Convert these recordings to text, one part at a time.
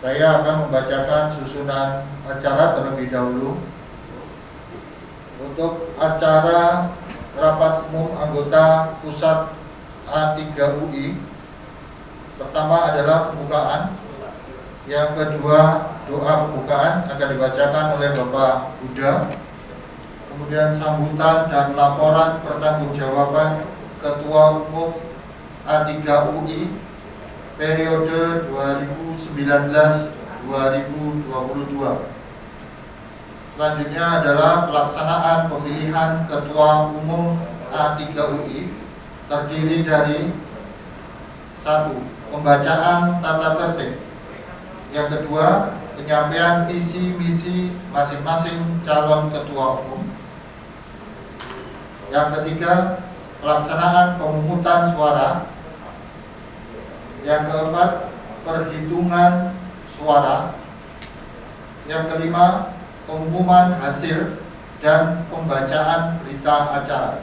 Saya akan membacakan susunan acara terlebih dahulu. Untuk acara rapat umum anggota pusat A3UI, pertama adalah pembukaan, yang kedua doa pembukaan akan dibacakan oleh Bapak Huda, kemudian sambutan dan laporan pertanggungjawaban Ketua Umum A3UI periode 2019-2022. Selanjutnya adalah pelaksanaan pemilihan Ketua Umum A3UI, terdiri dari 1. Pembacaan tata tertib. Yang kedua, penyampaian visi misi masing-masing calon Ketua Umum. Yang ketiga, pelaksanaan pemungutan suara. Yang keempat, perhitungan suara. Yang kelima, pengumuman hasil dan pembacaan berita acara.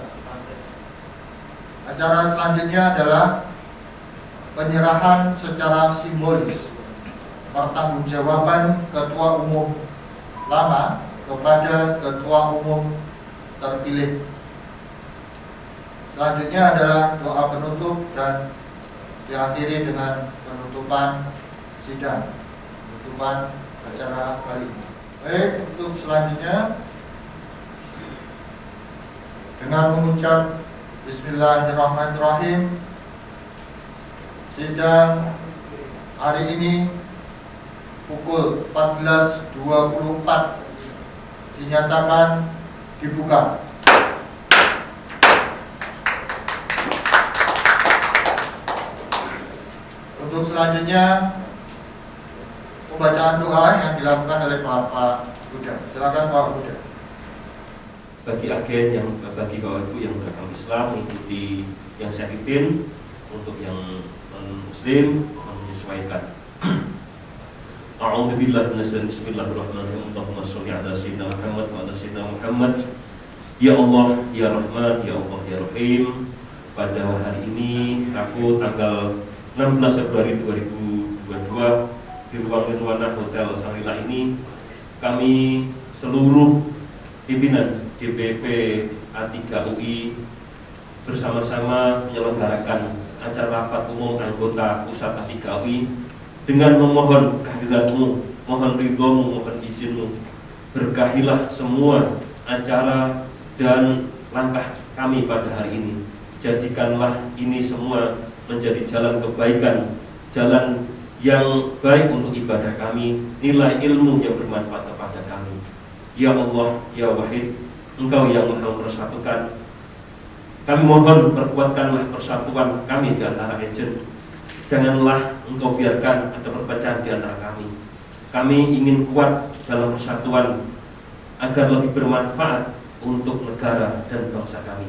Acara selanjutnya adalah penyerahan secara simbolis pertanggungjawaban Ketua Umum lama kepada Ketua Umum terpilih. Selanjutnya adalah doa penutup dan diakhiri dengan penutupan sidang, penutupan acara kali ini. Baik, untuk selanjutnya dengan mengucap Bismillahirrahmanirrahim, sidang hari ini pukul 14.24 dinyatakan dibuka. Untuk selanjutnya pembacaan doa yang dilakukan oleh Bapak Huda. Silakan Pak Huda. Bagi Bapak Ibu yang beragama Islam mengikuti yang saya pimpin, untuk yang non-muslim menyesuaikan. A'udzubillahi minasyaitonir rajim. Bismillahirrahmanirrahim. Allahumma shalli ala sayyidina Muhammad wa ala sayyidina Muhammad. Ya Allah, ya Rahman, ya Allah, ya Rahim. Pada hari ini, Rabu tanggal 16 Februari 2022, di ruang Nirwana Hotel Sarila ini, kami seluruh pimpinan DPP A3UI bersama-sama menyelenggarakan acara rapat umum anggota pusat A3UI dengan memohon kehadiratmu, mohon ridhomu, mohon izinmu. Berkahilah semua acara dan langkah kami pada hari ini. Jadikanlah ini semua menjadi jalan kebaikan, jalan yang baik untuk ibadah kami, nilai ilmu yang bermanfaat kepada kami. Ya Allah, ya Wahid, Engkau yang Maha mempersatukan. Kami mohon perkuatkanlah persatuan kami di antara agent. Janganlah Engkau biarkan ada perpecahan di antara kami. Kami ingin kuat dalam persatuan agar lebih bermanfaat untuk negara dan bangsa kami.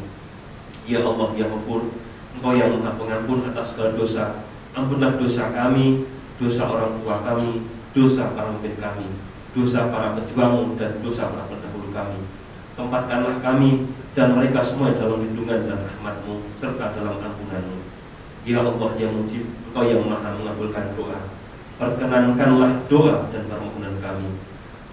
Ya Allah, ya Ghafur, Engkau yang Maha Pengampun atas segala dosa. Ampunlah dosa kami, dosa orang tua kami, dosa para pemimpin kami, dosa para pejuang dan dosa para pendahulu kami. Tempatkanlah kami dan mereka semua dalam lindungan dan rahmat-Mu serta dalam ampunan-Mu. Ya Allah yang Mujib, Engkau yang Maha mengabulkan doa. Perkenankanlah doa dan permohonan kami.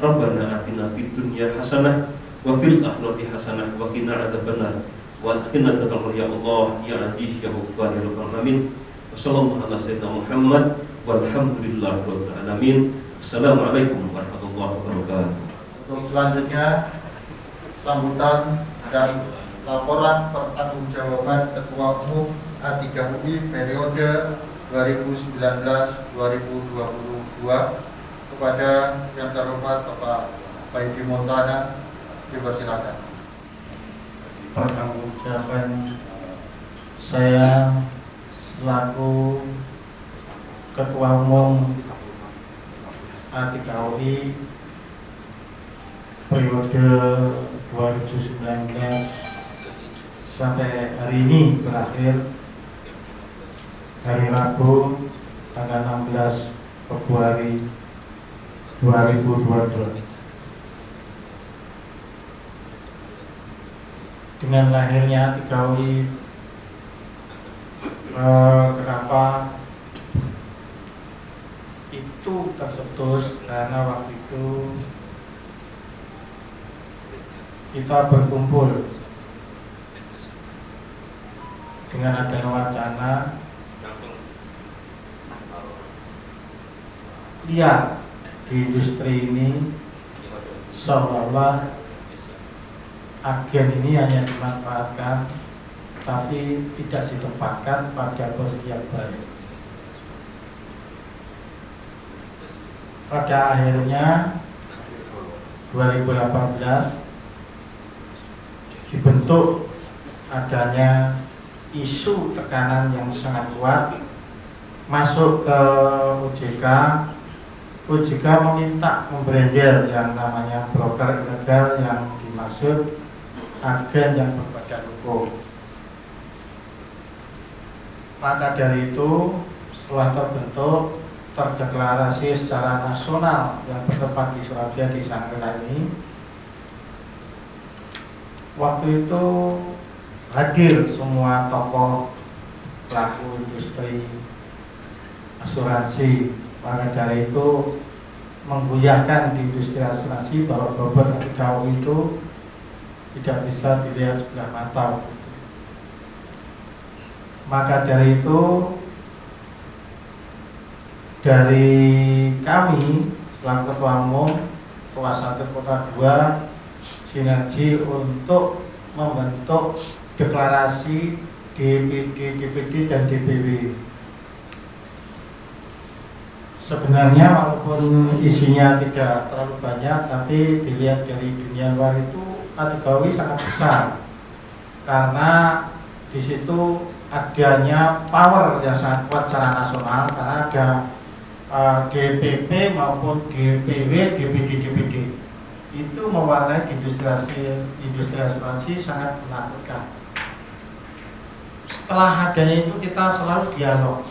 Rabbana atina fid dunya hasanah wa fil akhirati hasanah wa qina adzabannar. Wa adkhilna jannatal ya Allah ya Aziz ya Ghaffar ya Rabbal alamin. Wassallallahu ala sayyidina Muhammad walhamdulillahi rabbil alamin. Assalamualaikum warahmatullahi wabarakatuh. Untuk selanjutnya sambutan dan laporan pertanggungjawaban Ketua Umum A3UI periode 2019-2022 kepada yang terhormat Bapak Baidi Montana, dipersilakan. Pertanggungjawaban saya selaku Ketua Umum A3UI periode 2019 sampai hari ini berakhir hari Rabu tanggal 16 Februari 2022. Dengan lahirnya A3UI, kenapa itu tercetus karena waktu itu kita berkumpul dengan adanya wacana liar di industri ini, seolah-olah agen ini hanya dimanfaatkan tapi tidak ditempatkan pada posisi yang baik. Pada akhirnya 2018 dibentuk adanya isu tekanan yang sangat kuat masuk ke OJK. OJK meminta membrandel yang namanya broker ilegal, yang dimaksud agen yang berbadan hukum. Maka dari itu setelah terbentuk, terdeklarasi secara nasional yang bertempat di Surabaya di Sangkela ini, waktu itu hadir semua tokoh pelaku industri asuransi. Maka dari itu mengguyahkan di industri asuransi bahwa bobot ATKW itu tidak bisa dilihat sebelah mata. Maka dari itu dari kami selaku Ketua Umum Kelas 1 Kota 2 sinergi untuk membentuk deklarasi DPD dan DPW. Sebenarnya walaupun isinya tidak terlalu banyak, tapi dilihat dari dunia luar itu ATKW sangat besar karena di situ adanya power yang sangat kuat secara nasional, karena ada DPP maupun DPW, DPD, DPD itu mewarnai industri asuransi sangat menakutkan. Setelah adanya itu kita selalu dialog.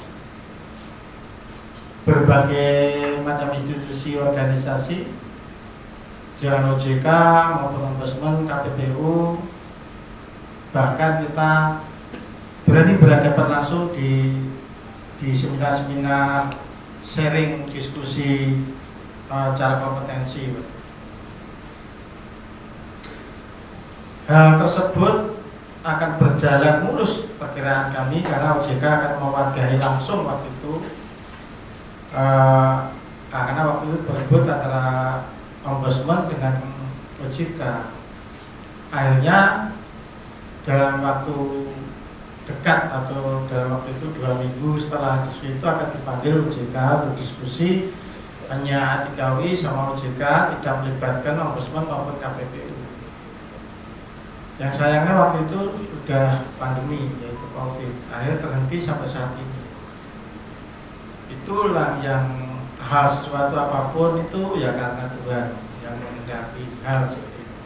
Berbagai macam institusi organisasi, jalan OJK maupun Ombudsman, KPPU, bahkan kita berani berhadapan langsung di seminar-seminar sharing diskusi cara kompetensi. Hal tersebut akan berjalan mulus perkiraan kami karena OJK akan mewadahi langsung waktu itu. Karena waktu itu berebut antara Ombudsman dengan OJK. Akhirnya dalam waktu dekat atau dalam waktu itu 2 minggu setelah itu akan dipanggil OJK berdiskusi. Hanya ATKW sama OJK, tidak melibatkan Ombudsman maupun KPPU. Yang sayangnya waktu itu sudah pandemi, yaitu COVID, akhirnya terhenti sampai saat ini. Itulah yang hal sesuatu apapun itu ya karena Tuhan yang menghendaki hal seperti itu.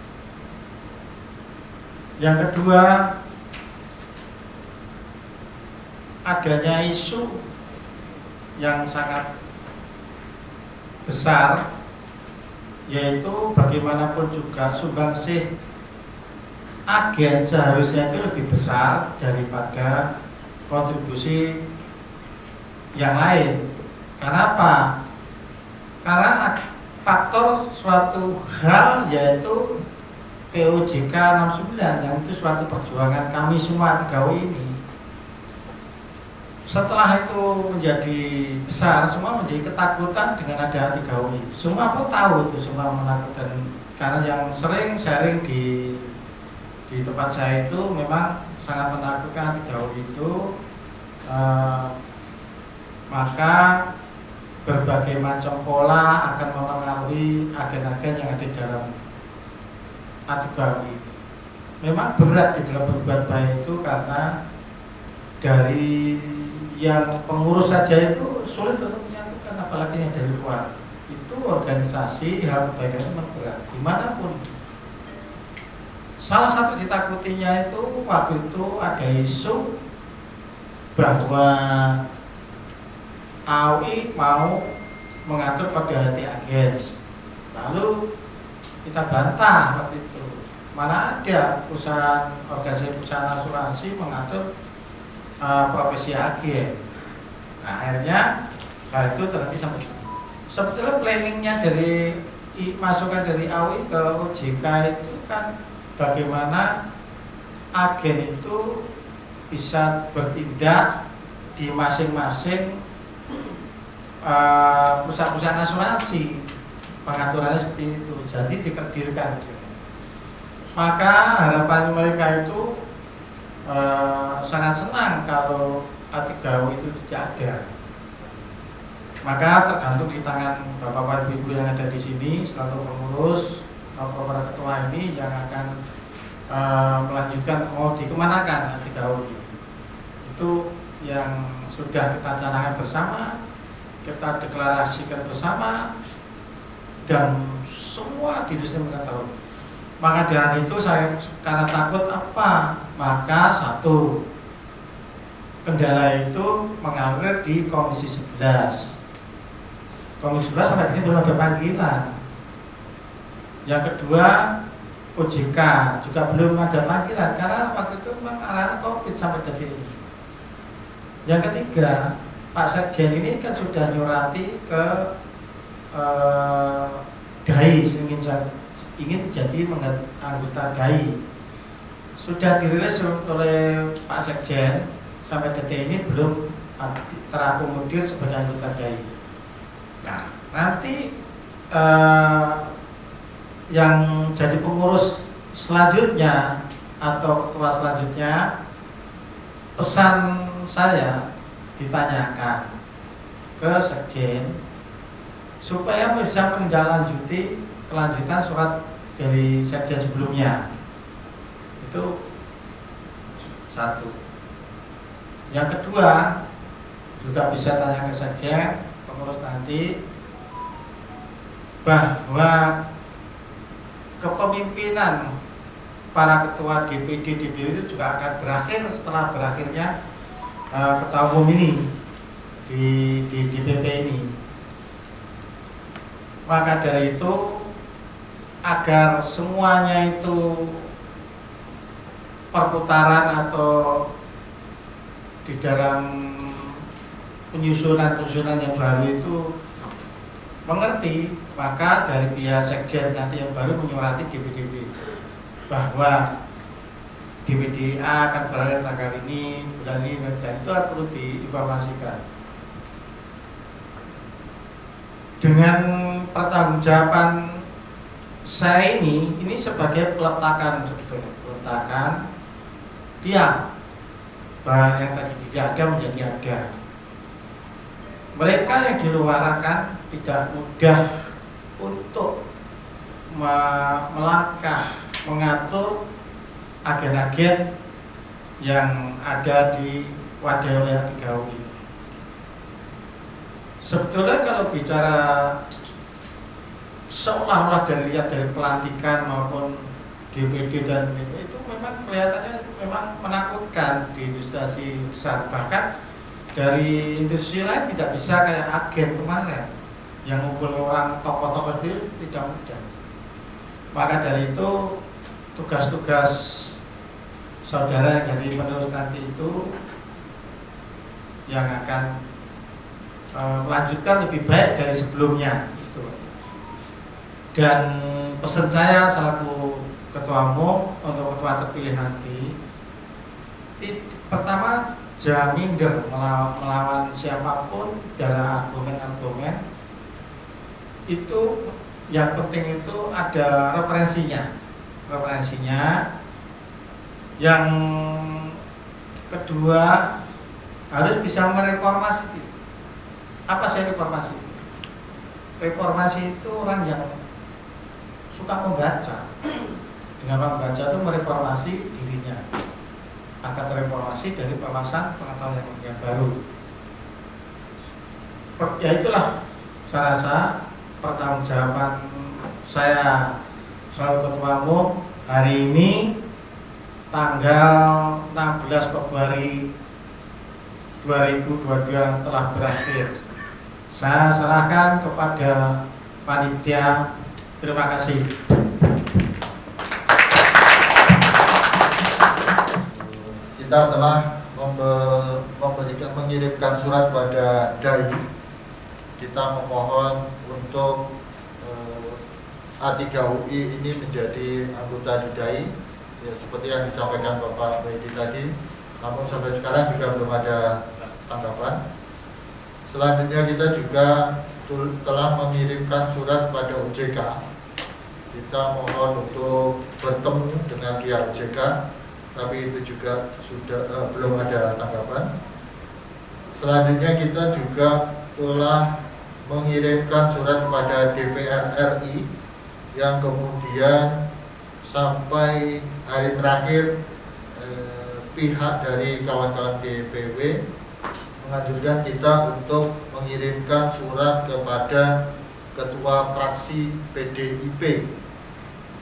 Yang kedua, adanya isu yang sangat besar, yaitu bagaimanapun juga sumbangsih agen seharusnya itu lebih besar daripada kontribusi yang lain. Karena apa? Karena faktor suatu hal yaitu POJK 69 yang itu suatu perjuangan kami semua ATKW ini. Setelah itu menjadi besar, semua menjadi ketakutan dengan ada ATKW. Semua pun tahu itu, semua menakutkan. Karena yang sering sharing di tempat saya itu memang sangat menakutkan ATKW itu. Maka berbagai macam pola akan mempengaruhi agen-agen yang ada di dalam ATKW. Memang berat di dalam berbuat baik itu karena dari yang pengurus saja itu sulit untuk menyatukan, apalagi yang dari luar. Itu organisasi hal kebaikan itu memang berat dimanapun. Salah satu ditakutinya itu waktu itu ada isu bahwa AUI mau mengatur kode hati agen. Lalu kita bantah waktu itu. Mana ada organisasi perusahaan asuransi mengatur profesi agen. Nah, akhirnya hal itu terjadi sampai sebetulnya planningnya dari masukan dari AUI ke OJK itu kan bagaimana agen itu bisa bertindak di masing-masing perusahaan-perusahaan asuransi, pengaturannya seperti itu, jadi dikerdilkan. Maka harapan mereka itu sangat senang kalau A3W itu tidak ada. Maka tergantung di tangan bapak-bapak ibu yang ada di sini selaku pengurus atau para ketua ini yang akan melanjutkan mau dikemanakan A3W itu yang sudah kita canangkan bersama, kita deklarasikan bersama, dan semua di industri mengetahui. Maka dengan itu saya karena takut apa? Maka satu, kendala itu mengalir di Komisi 11. Komisi 11 sampai sini belum ada panggilan. Yang kedua, OJK juga belum ada panggilan karena waktu itu memang arahan COVID sampai detik ini. Yang ketiga, Pak Sekjen ini kan sudah nyurati ke DAI ingin jadi anggota DAI. Sudah dirilis oleh Pak Sekjen, sampai detik ini belum terakomodir sebagai anggota DAI. Nah, nanti yang jadi pengurus selanjutnya atau ketua selanjutnya, pesan saya ditanyakan ke Sekjen supaya bisa menindaklanjuti kelanjutan surat dari Sekjen sebelumnya. Itu satu. Yang kedua, juga bisa tanya ke Sekjen pengurus nanti bahwa kepemimpinan para ketua DPD itu juga akan berakhir setelah berakhirnya ketua umum ini di DPP ini. Maka dari itu agar semuanya itu perputaran atau di dalam penyusunan yang baru itu mengerti, maka dari pihak Sekjen nanti yang baru menyurati DPD bahwa DPD A akan berakhir tanggal ini, bulan ini, dan itu perlu diinformasikan. Dengan pertanggungjawaban saya ini sebagai peletakan sebetulnya, peletakan tiang bahan yang tadi tidak ada menjadi ada. Mereka yang diluarakan tidak mudah untuk melangkah mengatur agen-agen yang ada di wadah wilayah 3 ini. Sebetulnya kalau bicara seolah-olah dilihat dari pelantikan maupun DPD dan DPD itu memang kelihatannya memang menakutkan di industri besar. Bahkan dari industri lain tidak bisa kayak agen kemarin yang ngumpul orang tokoh-tokoh itu tidak mudah. Maka dari itu tugas-tugas saudara yang jadi penerus nanti itu yang akan melanjutkan lebih baik dari sebelumnya gitu. Dan pesan saya selaku ketua umum untuk ketua terpilih nanti, pertama jangan minder melawan siapapun dari argumen-argumen. Itu yang penting itu ada referensinya. Yang kedua harus bisa mereformasi. Apa sih reformasi? Reformasi itu orang yang suka membaca. Dengan membaca itu mereformasi dirinya. Akan reformasi dari wawasan pengetahuan yang baru. Ya itulah saya rasa pertanggungjawaban saya selaku ketua umum hari ini tanggal 16 Februari 2022 telah berakhir. Saya serahkan kepada panitia. Terima kasih. Kita telah mengirimkan surat pada DAI kita memohon untuk A3UI ini menjadi anggota DIDAI, ya, seperti yang disampaikan Bapak Baidi tadi. Namun sampai sekarang juga belum ada tanggapan. Selanjutnya kita juga telah mengirimkan surat pada OJK. Kita mohon untuk bertemu dengan pihak OJK, tapi itu juga sudah belum ada tanggapan. Selanjutnya kita juga telah mengirimkan surat kepada DPR RI yang kemudian sampai hari terakhir pihak dari kawan-kawan DPW menganjurkan kita untuk mengirimkan surat kepada Ketua Fraksi PDIP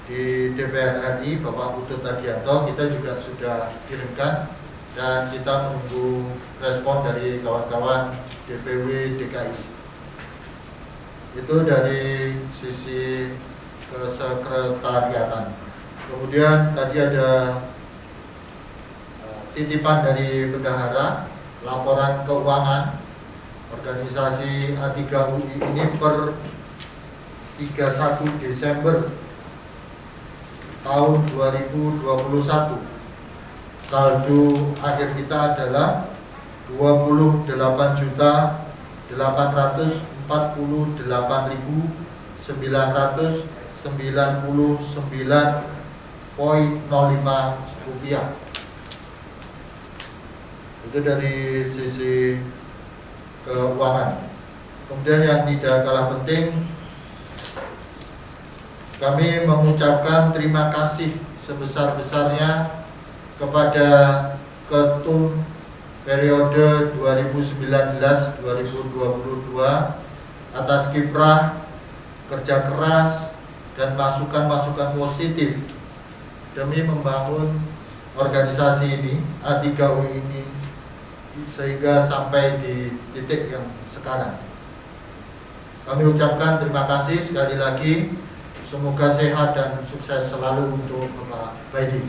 di DPR RI, Bapak Putut Tadianto. Kita juga sudah kirimkan dan kita menunggu respon dari kawan-kawan DPW DKI. Itu dari sisi kesekretariatan. Kemudian tadi ada titipan dari bendahara, laporan keuangan organisasi A3UI ini per 31 Desember tahun 2021. Saldo akhir kita adalah 28.848.999.05 rupiah. Itu dari sisi keuangan. Kemudian yang tidak kalah penting, kami mengucapkan terima kasih sebesar-besarnya kepada Ketum periode 2019-2022 atas kiprah, kerja keras, dan masukan-masukan positif demi membangun organisasi ini, A3UI ini, sehingga sampai di titik yang sekarang. Kami ucapkan terima kasih sekali lagi. Semoga sehat dan sukses selalu untuk Bapak Baidi.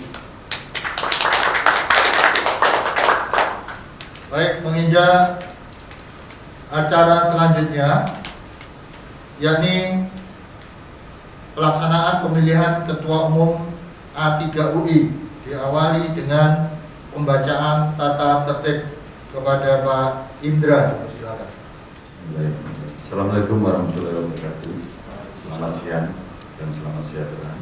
Baik, menginjak acara selanjutnya, yakni pelaksanaan pemilihan Ketua Umum A3UI, diawali dengan pembacaan tata tertib kepada Pak Indra. Silakan. Assalamualaikum warahmatullahi wabarakatuh. Selamat siang dan selamat sejahtera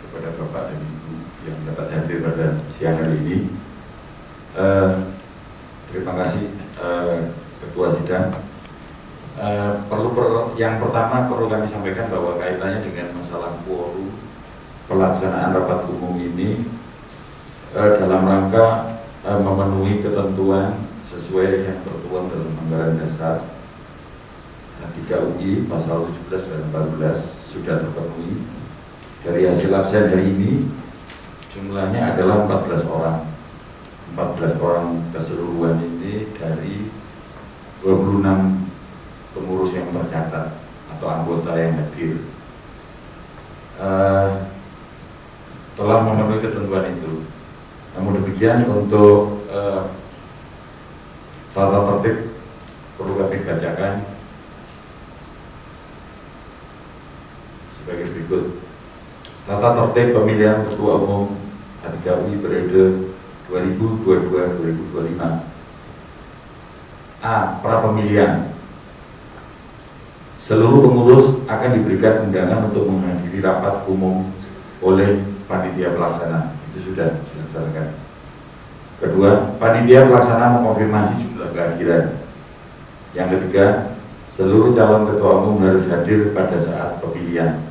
kepada Bapak dan Ibu yang dapat hadir pada siang hari ini. Terima kasih Ketua Sidang. Yang pertama perlu kami sampaikan bahwa kaitannya dengan masalah quorum pelaksanaan rapat umum ini dalam rangka memenuhi ketentuan sesuai yang tertuang dalam Anggaran Dasar A3UI pasal 17 dan 14 sudah terpenuhi. Dari hasil absen hari ini jumlahnya adalah 14 orang. 14 orang keseluruhan ini dari 26 pengurus yang tercatat atau anggota yang hadir telah memenuhi ketentuan itu. Namun demikian untuk tata tertib perlu kami bacakan sebagai berikut. Tata tertib pemilihan Ketua Umum A3UI periode 2022-2025. A. Prapemilihan. Seluruh pengurus akan diberikan undangan untuk menghadiri rapat umum oleh panitia pelaksana. Itu sudah dilaksanakan. Kedua, panitia pelaksana mengonfirmasi jumlah kehadiran. Yang ketiga, seluruh calon ketua umum harus hadir pada saat pemilihan,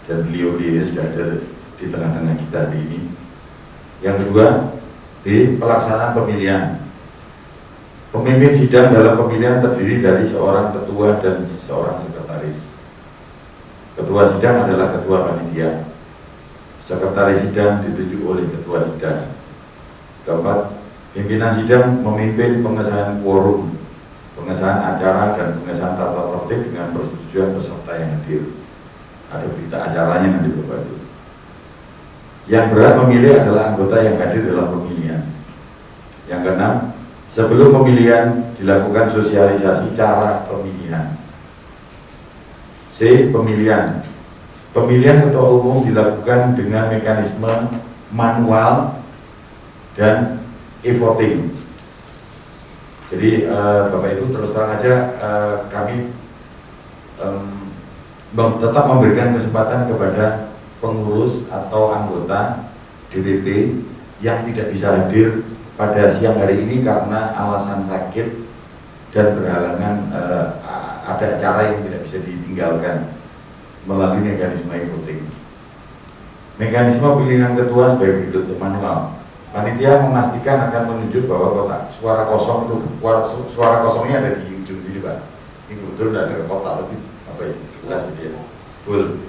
dan beliau-beliau sudah ada di tengah-tengah kita hari ini. Yang kedua, di pelaksanaan pemilihan, pemimpin sidang dalam pemilihan terdiri dari seorang ketua dan seorang sekretaris. Ketua sidang adalah ketua panitia. Sekretaris sidang ditunjuk oleh ketua sidang. Keempat, pimpinan sidang memimpin pengesahan quorum, pengesahan acara, dan pengesahan tata tertib dengan persetujuan peserta yang hadir. Ada berita acaranya nanti Bapak Ibu. Yang berhak memilih adalah anggota yang hadir dalam pemilihan. Yang keenam, sebelum pemilihan dilakukan sosialisasi cara pemilihan. C. Pemilihan. Pemilihan ketua umum dilakukan dengan mekanisme manual dan e-voting. Jadi Bapak Ibu terus terang aja kami tetap memberikan kesempatan kepada pengurus atau anggota DPP yang tidak bisa hadir pada siang hari ini karena alasan sakit dan berhalangan ada acara yang tidak bisa ditinggalkan melalui mekanisme e-voting. Mekanisme pemilihan ketua sebagai berikut untuk manual. Panitia memastikan akan menunjuk bahwa kotak suara kosong itu suara kosongnya ada di ujung sini Pak. Ini betul tidak ada kotak lebih apa ya? Jelas dia. Full.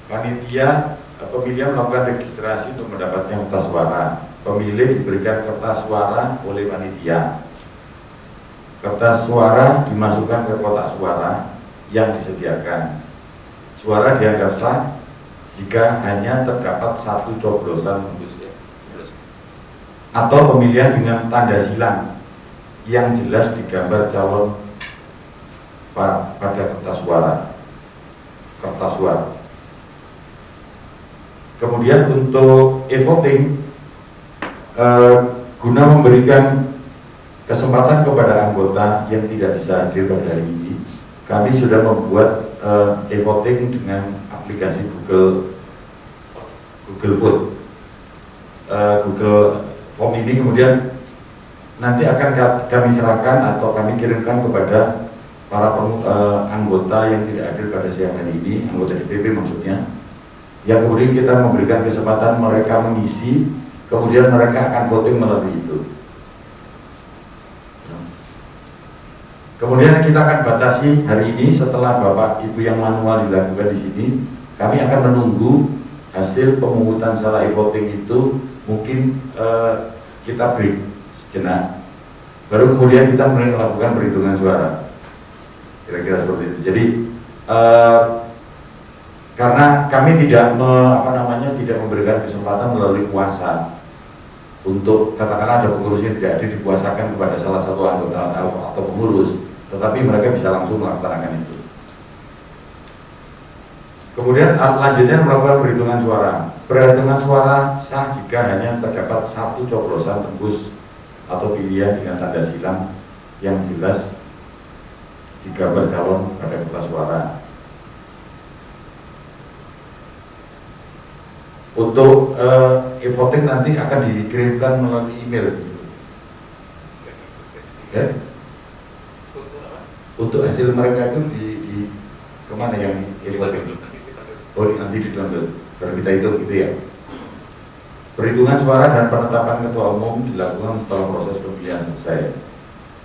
Panitia pemilihan melakukan registrasi untuk mendapatkan kertas suara. Pemilih diberikan kertas suara oleh panitia. Kertas suara dimasukkan ke kotak suara yang disediakan. Suara dianggap sah jika hanya terdapat satu coblosan atau pemilihan dengan tanda silang yang jelas digambar calon pada kertas suara. Kemudian untuk e-voting guna memberikan kesempatan kepada anggota yang tidak bisa hadir pada hari ini, kami sudah membuat e-voting dengan aplikasi Google Vote, Google Form ini kemudian nanti akan kami serahkan atau kami kirimkan kepada para anggota yang tidak hadir pada siang hari ini, anggota DPP maksudnya, yang kemudian kita memberikan kesempatan mereka mengisi, kemudian mereka akan voting melalui itu. Kemudian kita akan batasi hari ini setelah Bapak Ibu yang manual dilakukan di sini, kami akan menunggu hasil pemungutan secara e-voting itu mungkin kita break sejenak, baru kemudian kita mulai melakukan perhitungan suara. Kira-kira seperti itu. Jadi karena kami tidak tidak memberikan kesempatan melalui kuasa untuk katakanlah ada pengurus yang tidak hadir dikuasakan kepada salah satu anggota atau pengurus, tetapi mereka bisa langsung melaksanakan itu. Kemudian lanjutnya melakukan perhitungan suara. Perhitungan suara sah jika hanya terdapat satu coblosan tembus atau pilihan dengan tanda silang yang jelas digambar calon pada kertas suara. Untuk e-voting nanti akan dikirimkan melalui email. Okay. Untuk hasil mereka itu di kemana yang e-voting? Oh, nanti di-download. Baru kita hitung gitu ya. Perhitungan suara dan penetapan ketua umum dilakukan setelah proses pemilihan selesai.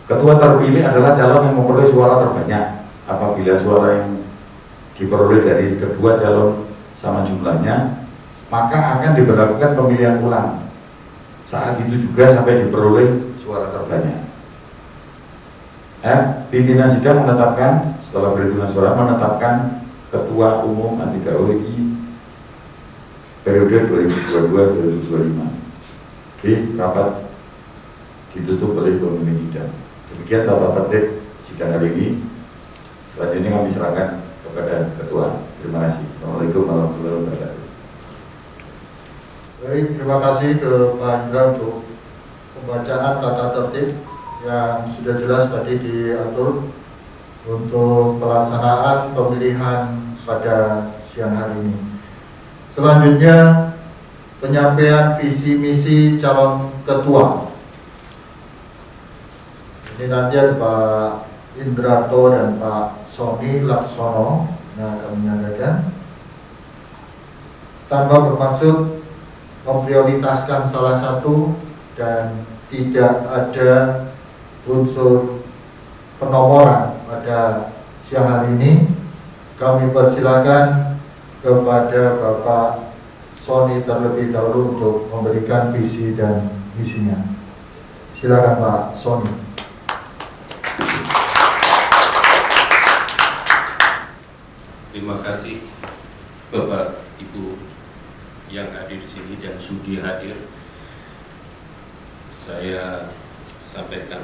Ketua terpilih adalah calon yang memperoleh suara terbanyak. Apabila suara yang diperoleh dari kedua calon sama jumlahnya, maka akan diberlakukan pemilihan ulang. Saat itu juga sampai diperoleh suara terbanyak. Pimpinan sidang menetapkan setelah perhitungan suara menetapkan Ketua Umum Anti-KUI periode 2022-2025. Oke, rapat ditutup oleh pemimpin sidang. Demikian tata tertib sidang hari ini. Selanjutnya kami serahkan kepada Ketua. Terima kasih. Assalamualaikum warahmatullahi wabarakatuh. Baik, terima kasih ke Pak Indra untuk pembacaan tata tertib yang sudah jelas tadi diatur untuk pelaksanaan pemilihan pada siang hari ini. Selanjutnya penyampaian visi misi calon ketua. Ini nanti ada Pak Indrato dan Pak Sony Laksono yang akan menyampaikan. Tanpa bermaksud memprioritaskan salah satu dan tidak ada unsur penomoran pada siang hari ini, kami persilakan kepada Bapak Sony terlebih dahulu untuk memberikan visi dan misinya. Silakan Pak Sony. Terima kasih Bapak Ibu yang hadir di sini dan sudi hadir. Saya sampaikan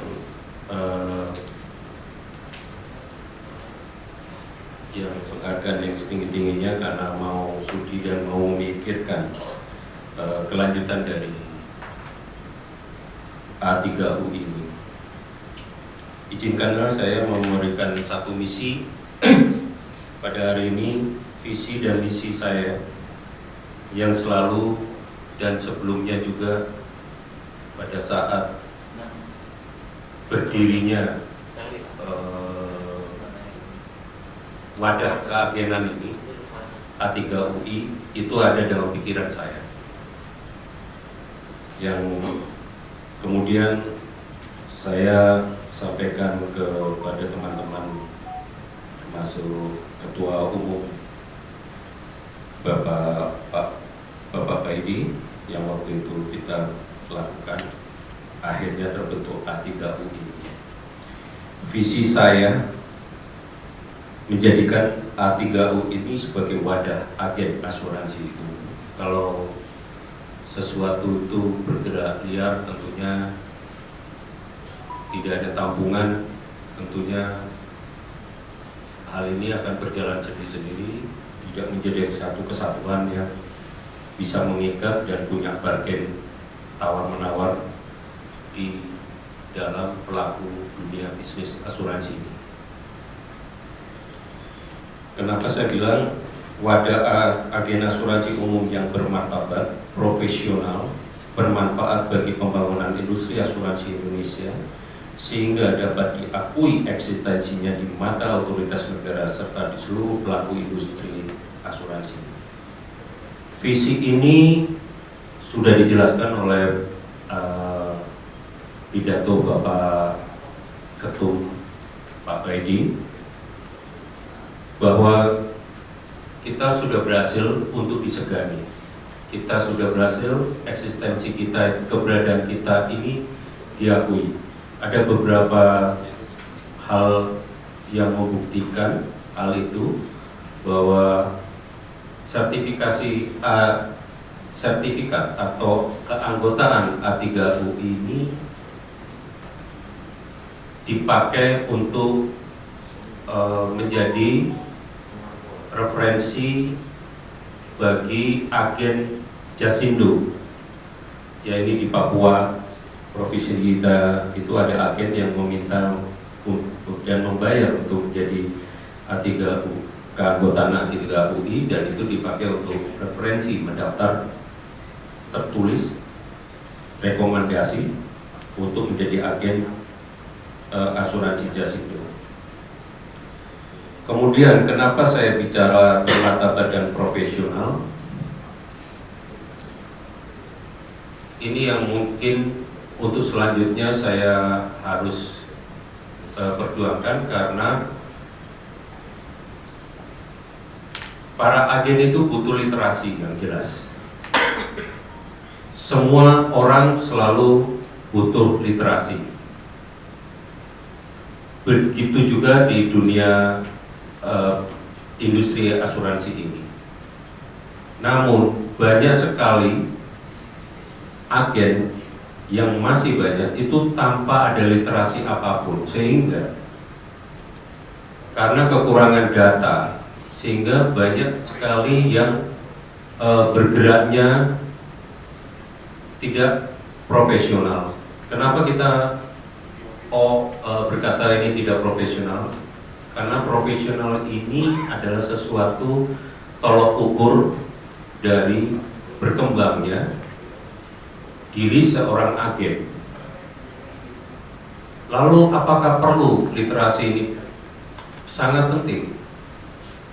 yang penghargaan yang setinggi-tingginya karena mau sudi dan mau memikirkan kelanjutan dari A3U ini. Izinkanlah saya memberikan satu misi pada hari ini, visi dan misi saya yang selalu dan sebelumnya juga pada saat berdirinya wadah keagenan ini A3UI itu ada dalam pikiran saya, yang kemudian saya sampaikan kepada teman-teman, termasuk Ketua Umum Bapak Paidi, yang waktu itu kita lakukan, akhirnya terbentuk A3UI. Visi saya menjadikan A3U ini sebagai wadah agen asuransi itu. Kalau sesuatu itu bergerak liar, tentunya tidak ada tampungan, tentunya hal ini akan berjalan sendiri-sendiri, tidak menjadi satu kesatuan yang bisa mengikat dan punya bargain tawar-menawar di dalam pelaku dunia bisnis asuransi ini. Kenapa saya bilang wadah agen asuransi umum yang bermartabat, profesional, bermanfaat bagi pembangunan industri asuransi Indonesia, sehingga dapat diakui eksistensinya di mata otoritas negara serta di seluruh pelaku industri asuransi. Visi ini sudah dijelaskan oleh pidato Bapak Ketum Pak Baidi, bahwa kita sudah berhasil untuk disegani, kita sudah berhasil eksistensi kita, keberadaan kita ini diakui. Ada beberapa hal yang membuktikan hal itu, bahwa sertifikat atau keanggotaan A3U ini dipakai untuk menjadi referensi bagi agen Jasindo. Ya, ini di Papua, provinsi kita itu ada agen yang meminta dan membayar untuk menjadi A3U, keanggotaan A3UI, dan itu dipakai untuk referensi, mendaftar tertulis rekomendasi untuk menjadi agen asuransi Jasindo. Kemudian kenapa saya bicara martabat dan profesional? Ini yang mungkin untuk selanjutnya saya harus perjuangkan, karena para agen itu butuh literasi yang jelas. Semua orang selalu butuh literasi. Begitu juga di dunia industri asuransi ini. Namun banyak sekali agen yang masih banyak itu tanpa ada literasi apapun, sehingga karena kekurangan data, sehingga banyak sekali yang bergeraknya tidak profesional. Kenapa kita berkata ini tidak profesional? Karena profesional ini adalah sesuatu tolok ukur dari berkembangnya diri seorang agen. Lalu apakah perlu literasi ini? Sangat penting.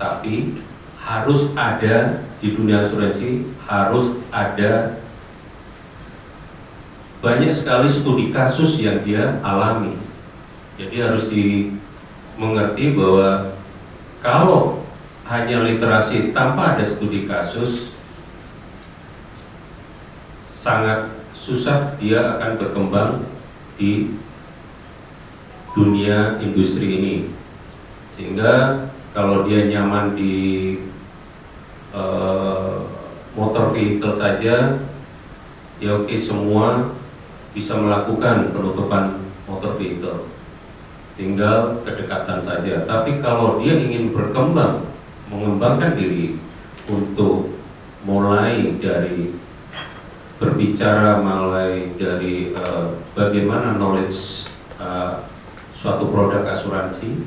Tapi harus ada di dunia asuransi, harus ada banyak sekali studi kasus yang dia alami. Jadi harus mengerti bahwa kalau hanya literasi tanpa ada studi kasus, sangat susah dia akan berkembang di dunia industri ini. Sehingga kalau dia nyaman di motor vehicle saja, ya oke, semua bisa melakukan penutupan motor vehicle. tinggal kedekatan saja. Tapi kalau dia ingin berkembang, mengembangkan diri untuk mulai dari berbicara, mulai dari bagaimana knowledge suatu produk asuransi,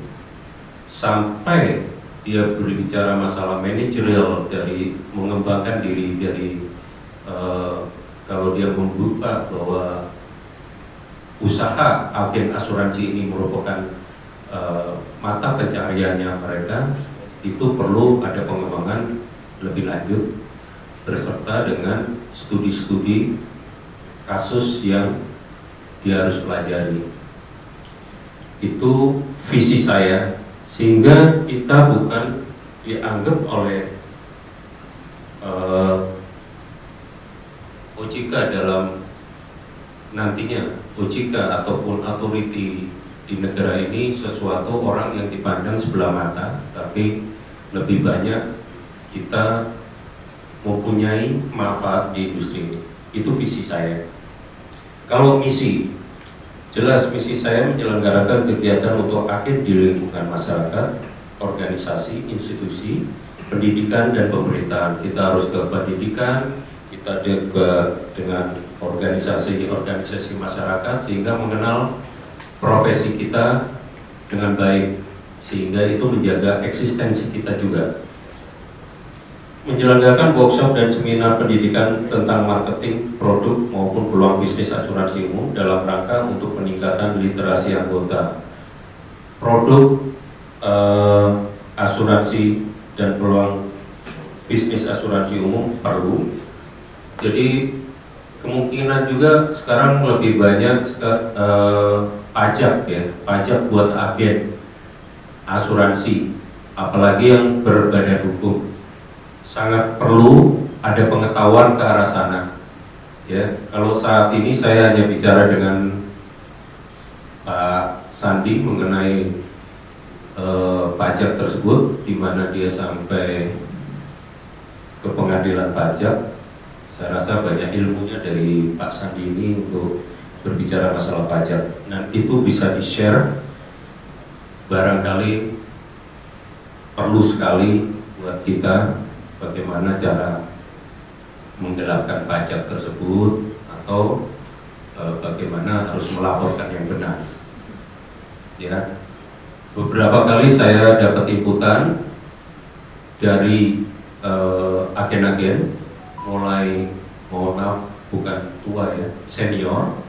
sampai dia berbicara masalah manajerial, dari mengembangkan diri dari kalau dia membuka bahwa usaha agen asuransi ini merupakan mata pencahariannya mereka, itu perlu ada pengembangan lebih lanjut berserta dengan studi-studi kasus yang dia harus pelajari. Itu visi saya, sehingga kita bukan dianggap oleh OJK dalam nantinya OJK ataupun authority di negara ini sesuatu orang yang dipandang sebelah mata, tapi lebih banyak kita mempunyai manfaat di industri ini. Itu visi saya. Kalau misi, jelas misi saya menyelenggarakan kegiatan untuk agen di lingkungan masyarakat, organisasi, institusi, pendidikan dan pemerintahan. Kita harus ke pendidikan, kita dengan organisasi masyarakat, sehingga mengenal profesi kita dengan baik, sehingga itu menjaga eksistensi kita juga. Menyelenggarakan workshop dan seminar pendidikan tentang marketing, produk maupun peluang bisnis asuransi umum dalam rangka untuk peningkatan literasi anggota. Produk asuransi dan peluang bisnis asuransi umum perlu. Jadi kemungkinan juga sekarang lebih banyak pajak ya, pajak buat agen asuransi, apalagi yang berbadan hukum. Sangat perlu ada pengetahuan ke arah sana. Ya, kalau saat ini saya hanya bicara dengan Pak Sandi mengenai pajak tersebut, di mana dia sampai ke pengadilan pajak. Saya rasa banyak ilmunya dari Pak Sandi ini untuk berbicara masalah pajak. Nah, itu bisa di-share, barangkali perlu sekali buat kita bagaimana cara menggelapkan pajak tersebut, atau bagaimana harus melaporkan yang benar. Ya, beberapa kali saya dapat inputan dari agen-agen, mulai, mohon maaf, bukan tua ya, senior,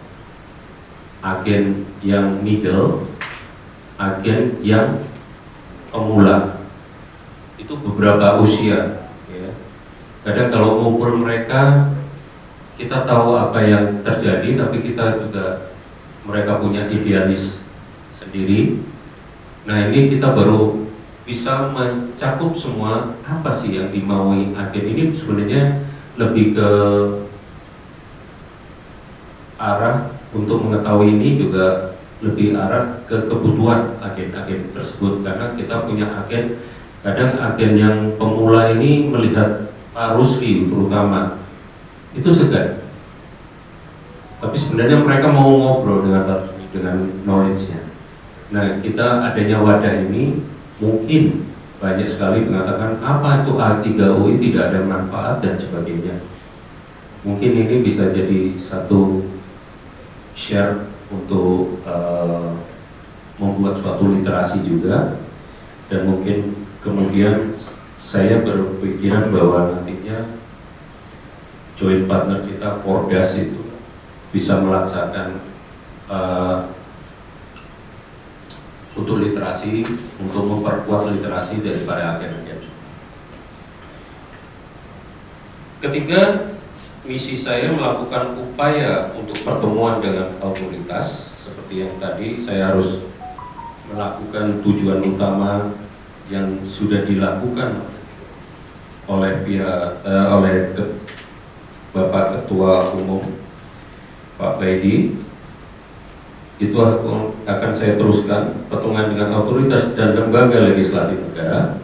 agen yang middle, agen yang pemula. Itu beberapa usia. Kadang kalau ngumpul mereka, kita tahu apa yang terjadi, tapi kita juga, mereka punya idealis sendiri. Nah, ini kita baru bisa mencakup semua apa sih yang dimaui agen ini. Sebenarnya lebih ke arah untuk mengetahui ini juga lebih arah ke kebutuhan agen-agen tersebut, karena kita punya agen, kadang agen yang pemula ini melihat Pak Rusli terutama itu segan, tapi sebenarnya mereka mau ngobrol dengan Pak Rusli, dengan knowledge-nya. Nah, kita adanya wadah ini mungkin banyak sekali mengatakan apa itu A3UI tidak ada manfaat dan sebagainya. Mungkin ini bisa jadi satu share untuk membuat suatu literasi juga, dan mungkin kemudian saya berpikiran bahwa nantinya joint partner kita Fordas itu bisa melaksanakan untuk literasi, untuk memperkuat literasi dari para agen-agen. Ketiga, misi saya melakukan upaya untuk pertemuan dengan otoritas. Seperti yang tadi, saya harus melakukan tujuan utama yang sudah dilakukan oleh Bapak Ketua Umum Pak Baidi. Itu akan saya teruskan pertemuan dengan otoritas dan lembaga legislatif negara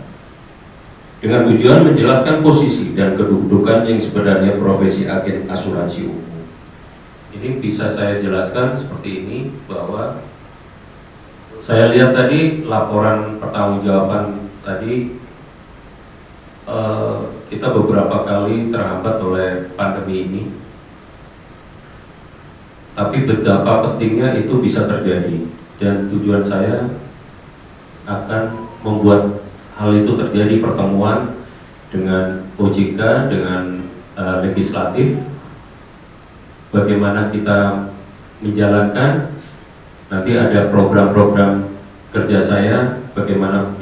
dengan tujuan menjelaskan posisi dan kedudukan yang sebenarnya profesi agen asuransi umum. Ini bisa saya jelaskan seperti ini, bahwa Saya lihat tadi laporan pertanggungjawaban tadi, kita beberapa kali terhambat oleh pandemi ini. Tapi betapa pentingnya itu bisa terjadi, dan tujuan saya akan membuat hal itu terjadi, pertemuan dengan OJK, dengan legislatif, bagaimana kita menjalankan. Nanti ada program-program kerja saya, bagaimana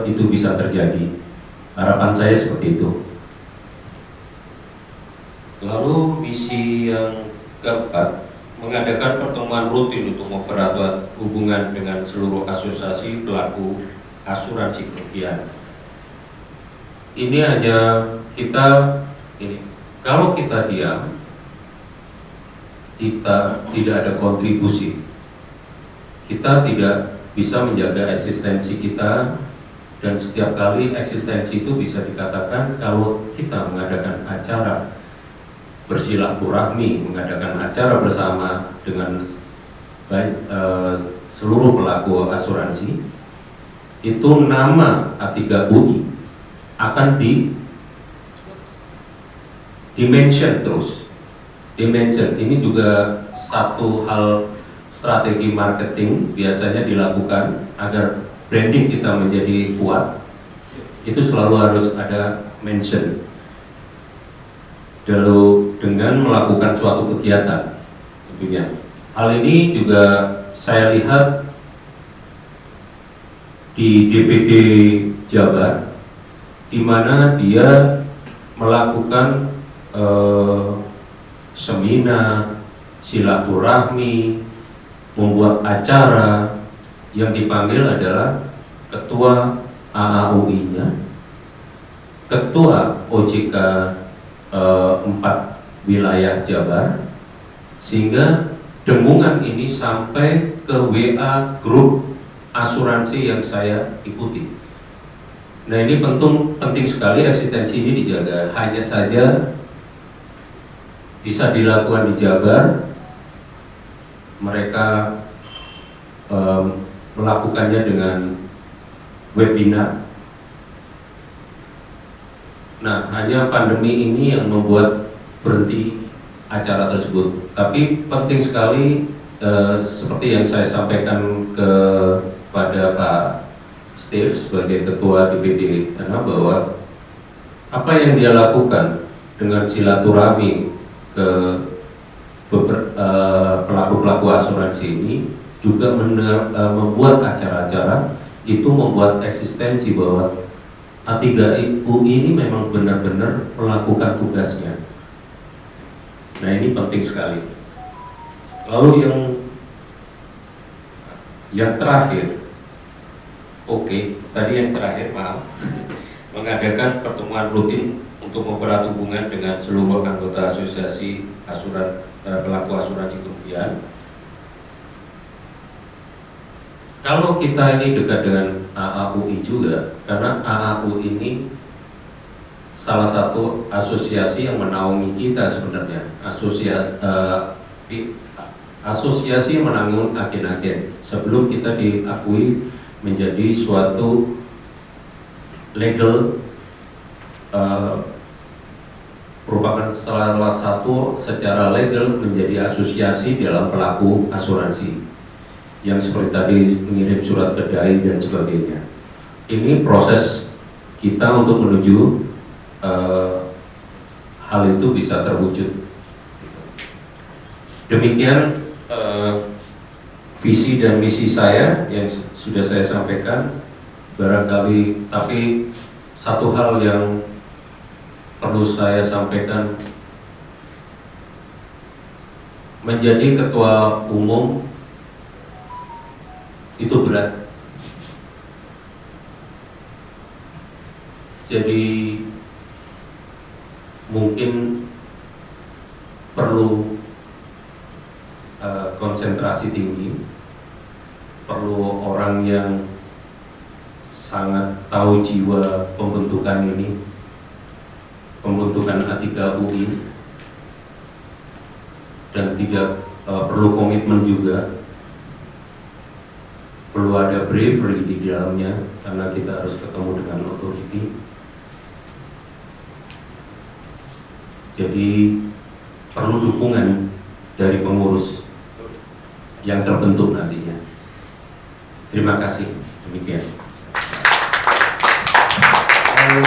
itu bisa terjadi. Harapan saya seperti itu. Lalu misi yang keempat, mengadakan pertemuan rutin untuk mempererat hubungan dengan seluruh asosiasi pelaku asuransi kerugian. Ini hanya kalau kita diam, kita tidak ada kontribusi, kita tidak bisa menjaga eksistensi kita, dan setiap kali eksistensi itu bisa dikatakan kalau kita mengadakan acara bersilaturahmi, mengadakan acara bersama dengan seluruh pelaku asuransi, itu nama A3UI akan di-mention terus. Di-mention ini juga satu hal strategi marketing biasanya dilakukan agar branding kita menjadi kuat. Itu selalu harus ada mention. Lalu dengan melakukan suatu kegiatan tentunya. Hal ini juga saya lihat di DPD Jabar, di mana dia melakukan seminar, silaturahmi, membuat acara. Yang dipanggil adalah ketua AAUI-nya, ketua OJK 4 wilayah Jabar, sehingga dengungan ini sampai ke WA grup asuransi yang saya ikuti. Nah, ini penting sekali eksistensi ini dijaga. Hanya saja bisa dilakukan di Jabar, mereka melakukannya dengan webinar. Nah, hanya pandemi ini yang membuat berhenti acara tersebut. Tapi penting sekali, seperti yang saya sampaikan kepada Pak Steve sebagai Ketua DPD karena bahwa apa yang dia lakukan dengan silaturahmi ke pelaku-pelaku asuransi ini juga membuat acara-acara itu membuat eksistensi bahwa A3UI ini memang benar-benar melakukan tugasnya. Nah, ini penting sekali. Lalu yang terakhir, tadi yang terakhir, maaf, mengadakan pertemuan rutin untuk mempererat hubungan dengan seluruh anggota asosiasi pelaku asuransi kerugian. Kalau kita ini dekat dengan AAUI juga, karena AAUI ini salah satu asosiasi yang menaungi kita sebenarnya, asosiasi yang menanggung agen-agen sebelum kita diakui menjadi suatu legal, merupakan salah satu secara legal menjadi asosiasi dalam pelaku asuransi yang seperti tadi mengirim surat ke DAI dan sebagainya. Ini proses kita untuk menuju hal itu bisa terwujud. Demikian visi dan misi saya yang sudah saya sampaikan. Barangkali, tapi satu hal yang perlu saya sampaikan, menjadi ketua umum itu berat. Jadi mungkin perlu konsentrasi tinggi, perlu orang yang sangat tahu jiwa pembentukan ini, pembentukan A3UI, dan tidak perlu komitmen juga. perlu ada bravery di dalamnya karena kita harus ketemu dengan authority. Jadi perlu dukungan dari pengurus yang terbentuk nantinya. Terima kasih. Demikian. Lalu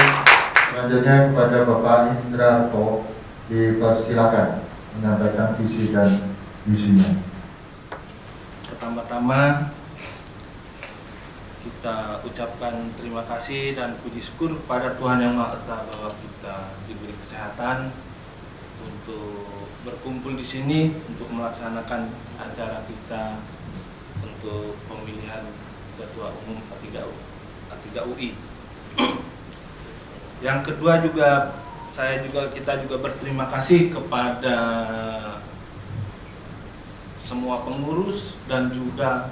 selanjutnya kepada Bapak Indrato dipersilakan menyampaikan visi dan misinya. Pertama-tama kita ucapkan terima kasih dan puji syukur kepada Tuhan Yang Maha Esa bahwa kita diberi kesehatan untuk berkumpul di sini untuk melaksanakan acara kita untuk pemilihan Ketua Umum A3 UI. Yang kedua juga kita juga berterima kasih kepada semua pengurus dan juga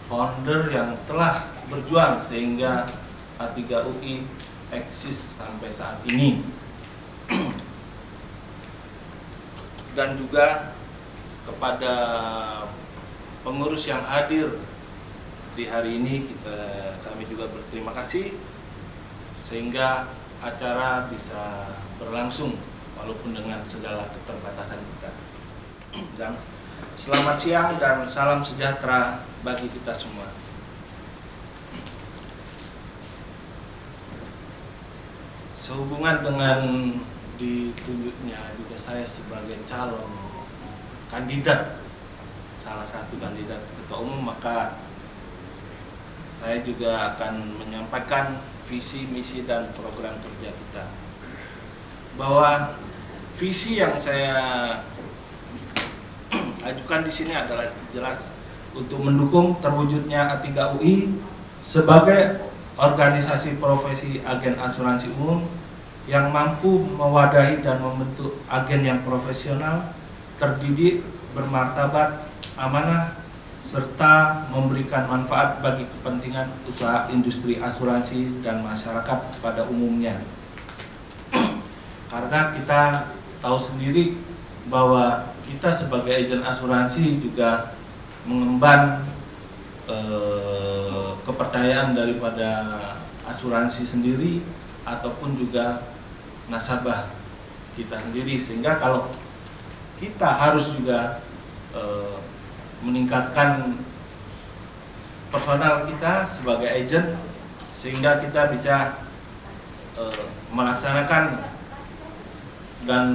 founder yang telah berjuang sehingga A3 UI eksis sampai saat ini. Dan juga kepada pengurus yang hadir di hari ini kami juga berterima kasih sehingga acara bisa berlangsung walaupun dengan segala keterbatasan kita. Dan selamat siang dan salam sejahtera bagi kita semua. Sehubungan dengan ditunjuknya juga saya sebagai calon kandidat, salah satu kandidat ketua umum, maka saya juga akan menyampaikan visi, misi, dan program kerja kita. Bahwa visi yang saya ajukan di sini adalah jelas untuk mendukung terwujudnya A3 UI sebagai organisasi profesi agen asuransi umum yang mampu mewadahi dan membentuk agen yang profesional, terdidik, bermartabat, amanah, serta memberikan manfaat bagi kepentingan usaha industri asuransi dan masyarakat pada umumnya. Karena kita tahu sendiri bahwa kita sebagai agen asuransi juga mengemban kepercayaan daripada asuransi sendiri ataupun juga nasabah kita sendiri, sehingga kalau kita harus juga meningkatkan personal kita sebagai agent sehingga kita bisa melaksanakan dan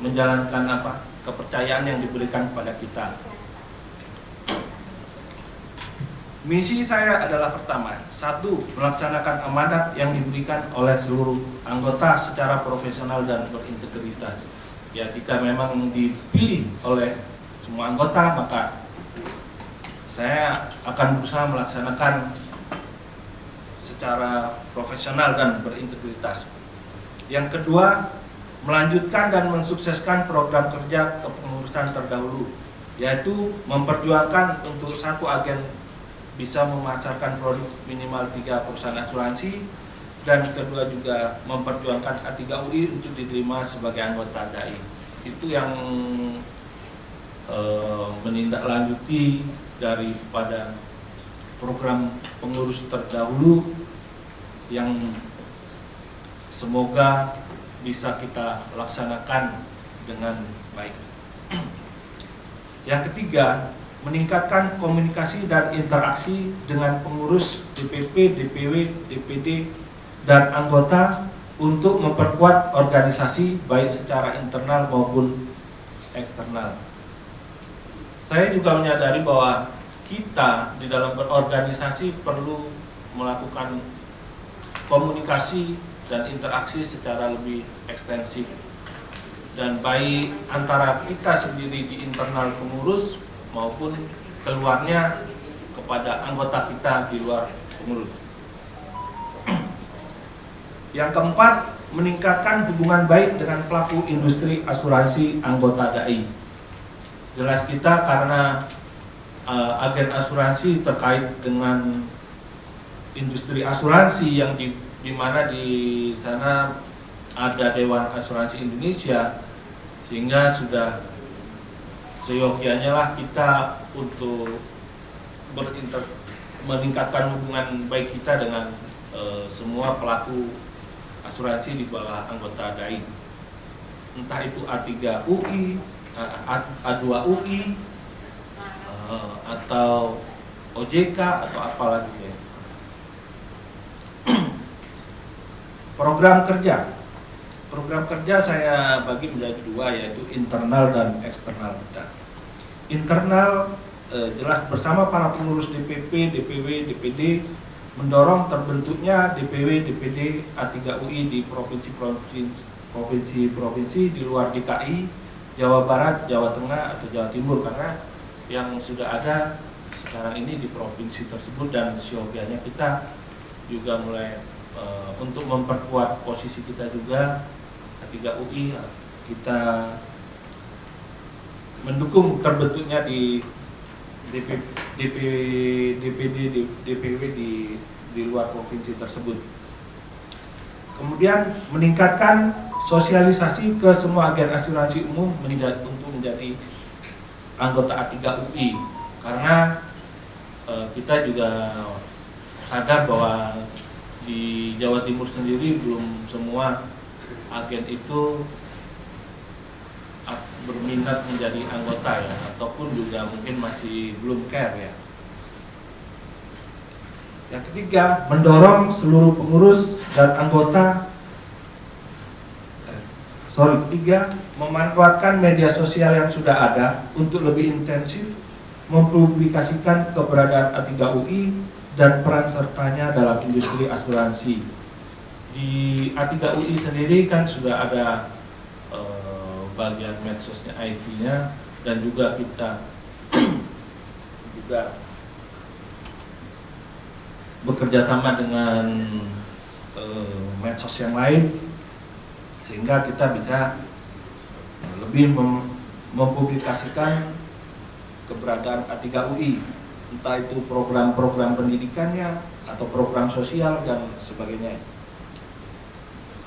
menjalankan kepercayaan yang diberikan kepada kita. Misi saya adalah pertama, satu, melaksanakan amanat yang diberikan oleh seluruh anggota secara profesional dan berintegritas. Ya, jika memang dipilih oleh semua anggota, maka saya akan berusaha melaksanakan secara profesional dan berintegritas. Yang kedua, melanjutkan dan mensukseskan program kerja kepengurusan terdahulu, yaitu memperjuangkan untuk satu agen bisa memasarkan produk minimal 3 perusahaan asuransi, dan kedua juga memperjuangkan A3 UI untuk diterima sebagai anggota DAI. Itu yang menindaklanjuti daripada program pengurus terdahulu yang semoga bisa kita laksanakan dengan baik. Yang ketiga, meningkatkan komunikasi dan interaksi dengan pengurus DPP, DPW, DPD, dan anggota untuk memperkuat organisasi baik secara internal maupun eksternal. Saya juga menyadari bahwa kita di dalam berorganisasi perlu melakukan komunikasi dan interaksi secara lebih ekstensif, dan baik antara kita sendiri di internal pengurus maupun keluarnya kepada anggota kita di luar pengurus. Yang keempat, meningkatkan hubungan baik dengan pelaku industri asuransi anggota DAI. Jelas kita karena agen asuransi terkait dengan industri asuransi yang di mana di sana ada Dewan Asuransi Indonesia, sehingga sudah seyogianya lah kita untuk meningkatkan hubungan baik kita dengan semua pelaku asuransi di bawah anggota DAI, entah itu A3 UI, A2 UI, atau OJK atau apalagi ya. Program kerja saya bagi menjadi dua, yaitu internal dan eksternal kita. Internal jelas bersama para pengurus DPP, DPW, DPD mendorong terbentuknya DPW, DPD A3 UI di provinsi-provinsi di luar DKI, Jawa Barat, Jawa Tengah atau Jawa Timur, karena yang sudah ada sekarang ini di provinsi tersebut, dan siogianya kita juga mulai untuk memperkuat posisi kita juga A3 UI, kita mendukung terbentuknya di DPD, DPW di luar provinsi tersebut. Kemudian meningkatkan sosialisasi ke semua agen asuransi umum untuk menjadi anggota A3 UI, karena kita juga sadar bahwa di Jawa Timur sendiri belum semua agen itu berminat menjadi anggota ya, ataupun juga mungkin masih belum care ya. Yang ketiga, mendorong seluruh pengurus dan anggota memanfaatkan media sosial yang sudah ada untuk lebih intensif mempublikasikan keberadaan A3 UI dan peran sertanya dalam industri asuransi. Di A3 UI sendiri kan sudah ada bagian medsosnya, IT-nya, dan juga kita juga bekerja sama dengan medsos yang lain, sehingga kita bisa lebih mempublikasikan keberadaan A3 UI, entah itu program-program pendidikannya atau program sosial dan sebagainya.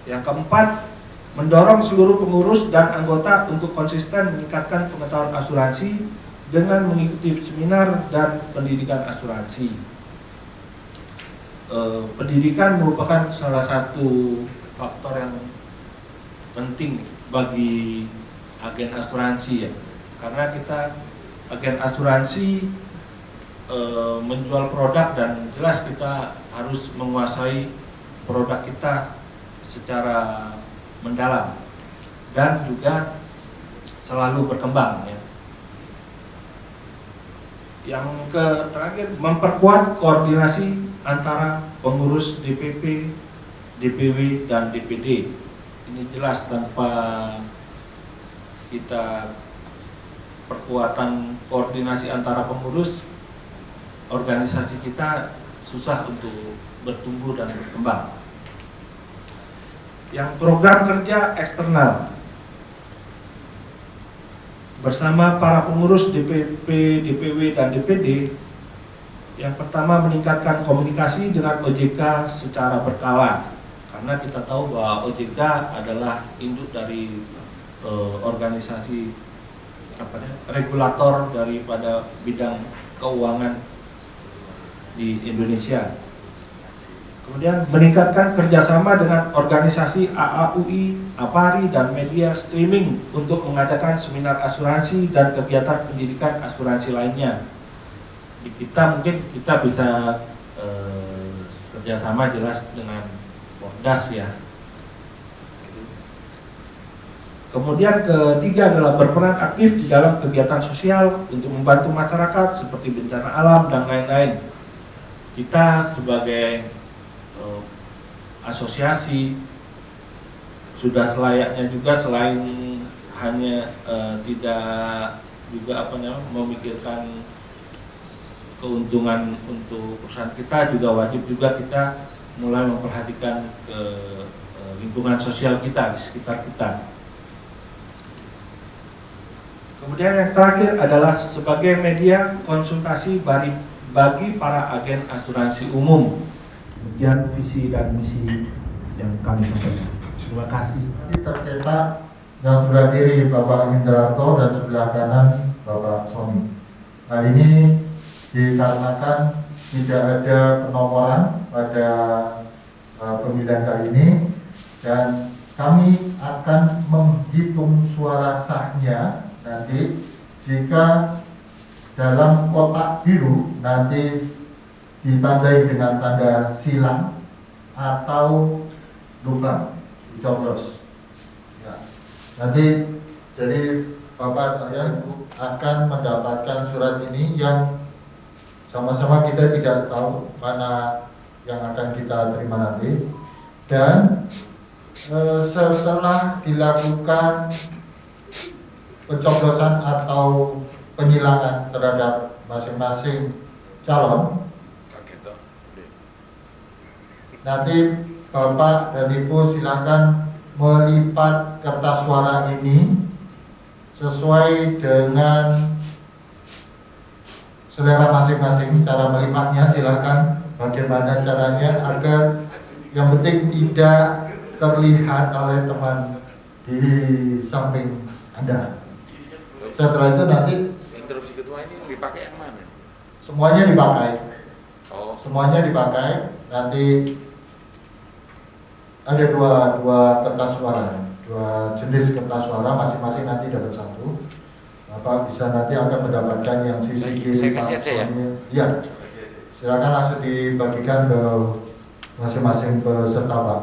Yang keempat, mendorong seluruh pengurus dan anggota untuk konsisten meningkatkan pengetahuan asuransi dengan mengikuti seminar dan pendidikan asuransi. Pendidikan merupakan salah satu faktor yang penting bagi agen asuransi ya, karena kita agen asuransi menjual produk, dan jelas kita harus menguasai produk kita secara mendalam dan juga selalu berkembang ya. Yang terakhir, memperkuat koordinasi antara pengurus DPP, DPW dan DPD. Ini jelas tanpa kita perkuatan koordinasi antara pengurus, organisasi kita susah untuk bertumbuh dan berkembang. Yang program kerja eksternal bersama para pengurus DPP, DPW dan DPD. Yang pertama, meningkatkan komunikasi dengan OJK secara berkala, karena kita tahu bahwa OJK adalah induk dari organisasi regulator daripada bidang keuangan di Indonesia. Kemudian meningkatkan kerjasama dengan organisasi AAUI, APARI, dan media streaming untuk mengadakan seminar asuransi dan kegiatan pendidikan asuransi lainnya. Di kita mungkin kita bisa kerjasama jelas dengan Pordas ya. Kemudian ketiga adalah berperan aktif di dalam kegiatan sosial untuk membantu masyarakat seperti bencana alam dan lain-lain. Kita sebagai asosiasi sudah selayaknya juga, selain hanya tidak juga memikirkan keuntungan untuk perusahaan kita, juga wajib juga kita mulai memperhatikan ke lingkungan sosial kita di sekitar kita. Kemudian yang terakhir adalah sebagai media konsultasi bagi para agen asuransi umum. Demikian visi dan misi yang kami sampaikan. Terima kasih. Tercetak yang sebelah kiri Bapak Indrarto dan sebelah kanan Bapak Sony. Hal ini dikarenakan tidak ada penomoran pada pemilihan kali ini, dan kami akan menghitung suara sahnya nanti. Jika dalam kotak biru nanti ditandai dengan tanda silang atau lubang dicoblos. Ya. Nanti jadi Bapak dan Ibu akan mendapatkan surat ini yang sama-sama kita tidak tahu mana yang akan kita terima nanti. Dan setelah dilakukan pencoblosan atau penyilangan terhadap masing-masing calon, nanti Bapak dan Ibu silakan melipat kertas suara ini sesuai dengan selera masing-masing. Cara melipatnya silakan bagaimana caranya agar yang penting tidak terlihat oleh teman di samping Anda. Setelah itu nanti Interupsi ketua ini dipakai yang mana? semuanya dipakai. Oh, Semuanya dipakai. Nanti ada dua kertas suara, dua jenis kertas suara, masing-masing nanti dapat satu. Bapak bisa nanti akan mendapatkan yang sisi kiri. Saya kasih aja ya? Iya. Silakan langsung dibagikan ke masing-masing peserta, Pak.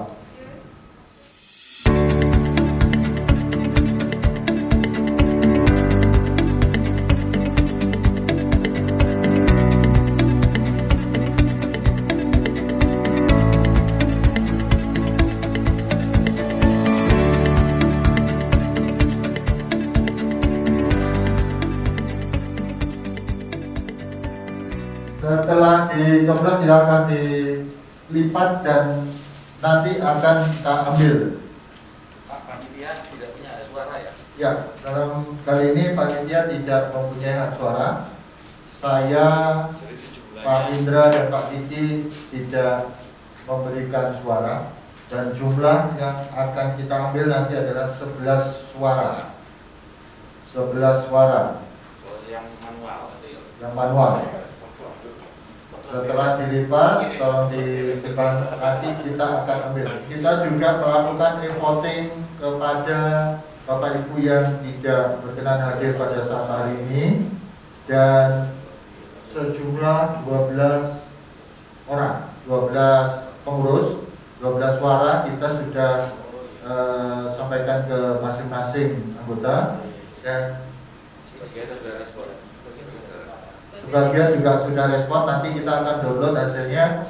Setelah dicoblos silakan dilipat dan nanti akan kita ambil. Pak panitia tidak punya suara ya? Ya, dalam kali ini panitia tidak mempunyai hak suara. Saya, Pak Indra dan Pak Diki tidak memberikan suara, dan jumlah yang akan kita ambil nanti adalah 11 suara. 11 suara. Yang manual. Yang manual. Setelah dilipat, tolong disimpan, nanti kita akan ambil. Kita juga melakukan e-voting kepada Bapak Ibu yang tidak berkenan hadir pada saat hari ini, dan sejumlah 12 orang, 12 pengurus, 12 suara kita sudah sampaikan ke masing-masing anggota, dan sebagian juga sudah respon. Nanti kita akan download hasilnya.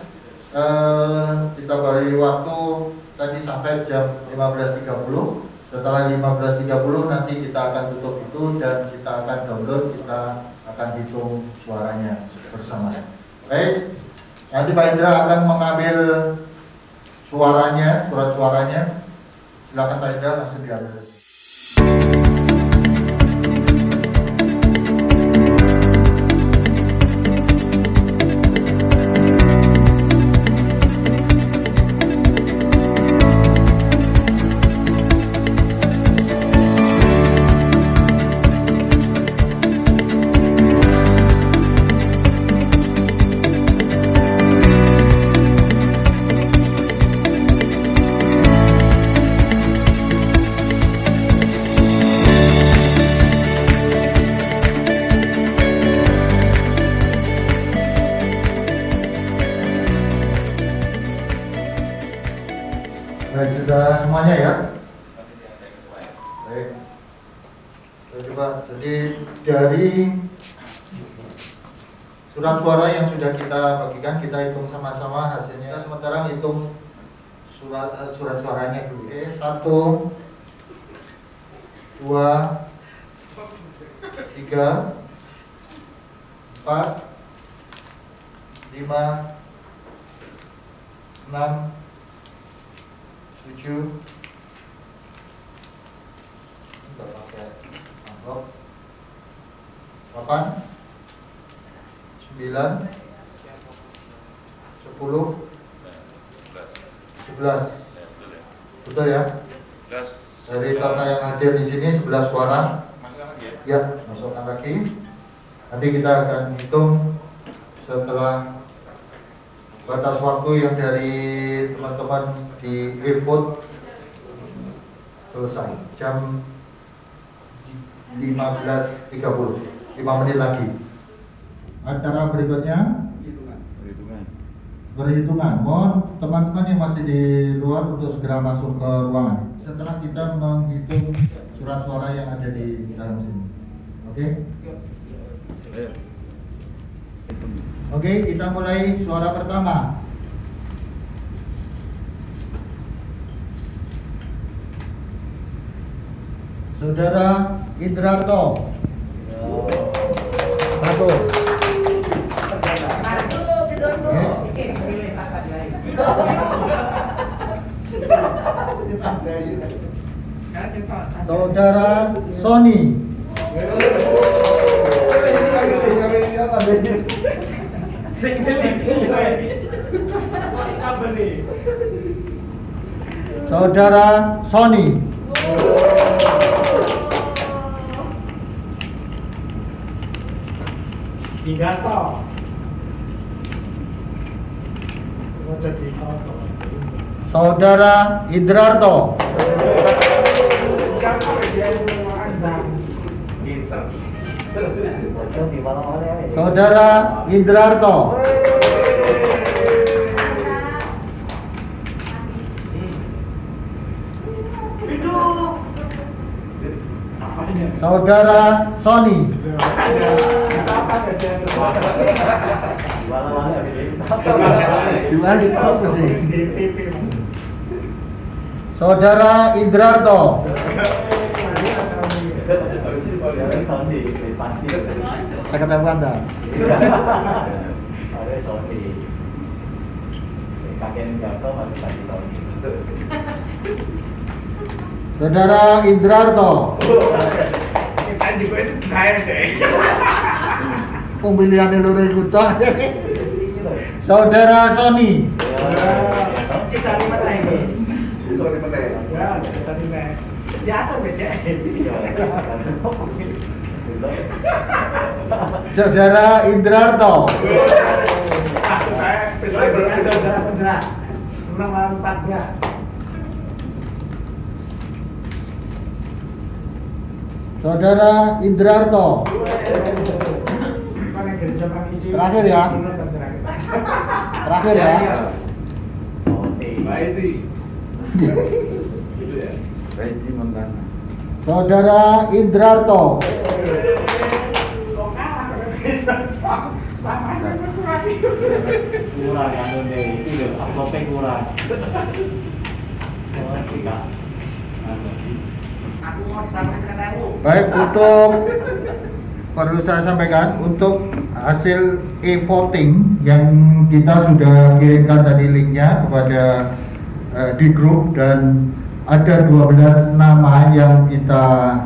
Kita beri waktu tadi sampai jam 15.30. Setelah 15.30 nanti kita akan tutup itu dan kita akan download, kita akan hitung suaranya bersama. Baik, nanti Pak Indra akan mengambil suaranya, surat suaranya. Silakan Pak Indra langsung diambil. Baik, sudah semuanya ya? Baik. Kita coba, jadi dari surat suara yang sudah kita bagikan, kita hitung sama-sama hasilnya. Kita sementara hitung surat suaranya dulu. 1, 2, 3, 4, 5, 6, 7, enggak pakai amplop, 8, 9, 10, 11. Betul ya? Dari total yang hadir di sini 11 suara. Masukkan lagi ya? Ya, masukkan lagi. Nanti kita akan hitung setelah batas waktu yang dari teman-teman di e-vote selesai jam 15.30, 5 menit lagi. Acara berikutnya berhitungan. Mohon teman-teman yang masih di luar untuk segera masuk ke ruangan setelah kita menghitung surat suara yang ada di dalam sini. Oke? Oke, kita mulai suara pertama. Saudara Indrarto. Satu. Saudara Sony. Saudara Sony. Indrarto. Semua jadi foto. Saudara Indrarto. Saudara Indrarto. Saudara Sony. Saudara Indrarto. Saya ketemu Anda. Saudara Indrarto. Pemilihan loro ikutan. Saudara Sony. Saudara Indrarto. Saudara Indrarto. Terakhir ya. Terakhir ya. Saudara Indrarto. Kurang anu deh, itu uploadnya kurang. Baik, untuk perlu saya sampaikan untuk hasil e-voting yang kita sudah kirimkan tadi linknya kepada di grup, dan ada 12 nama yang kita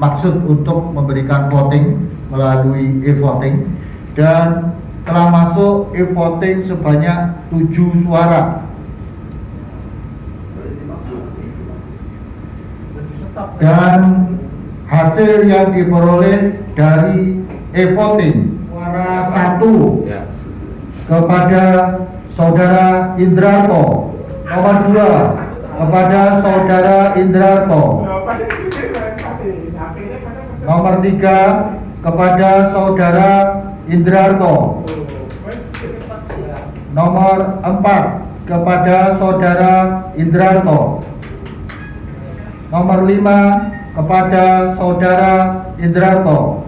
maksud untuk memberikan voting melalui e-voting, dan telah masuk e-voting sebanyak 7 suara. Dan hasil yang diperoleh dari e-voting, suara 1 kepada Saudara Indrarto, nomor 2 kepada Saudara Indrarto, nomor 3 kepada Saudara Indrarto, nomor 4 kepada Saudara Indrarto, nomor 5 kepada Saudara Indrarto,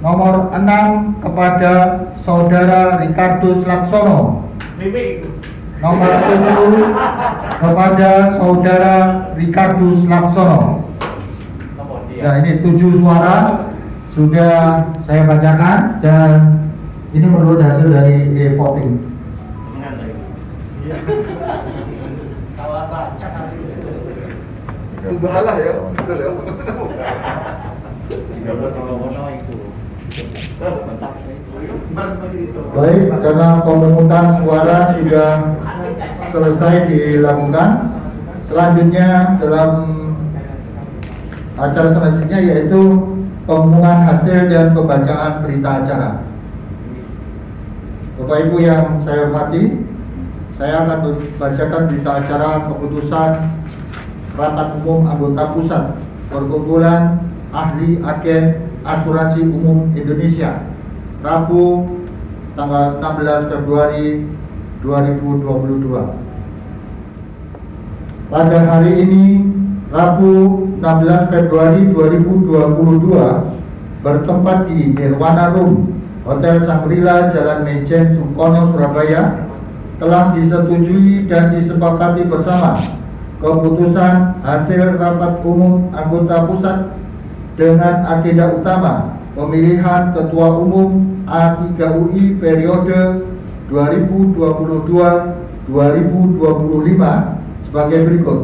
nomor 6 kepada Saudara Ricardus Laksono, nomor 7 kepada Saudara Ricardus Laksono. Nah, ini 7 suara sudah saya bacakan, dan ini menurut hasil dari e-voting. Salah baca kali. Bahalah ya, betul ya. Baik, karena pemungutan suara sudah selesai dilakukan, selanjutnya dalam acara selanjutnya yaitu pengumuman hasil dan pembacaan berita acara. Bapak Ibu yang saya hormati, saya akan membacakan berita acara keputusan rapat umum anggota pusat Perkumpulan Ahli Agen Asuransi Umum Indonesia Rabu tanggal 16 Februari 2022. Pada hari ini, Rabu 16 Februari 2022, bertempat di Nirwana Room, Hotel Shangri-La, Jalan Mejen, Sukono, Surabaya, telah disetujui dan disepakati bersama keputusan hasil rapat umum anggota pusat dengan agenda utama pemilihan Ketua Umum A3UI periode 2022-2025 sebagai berikut.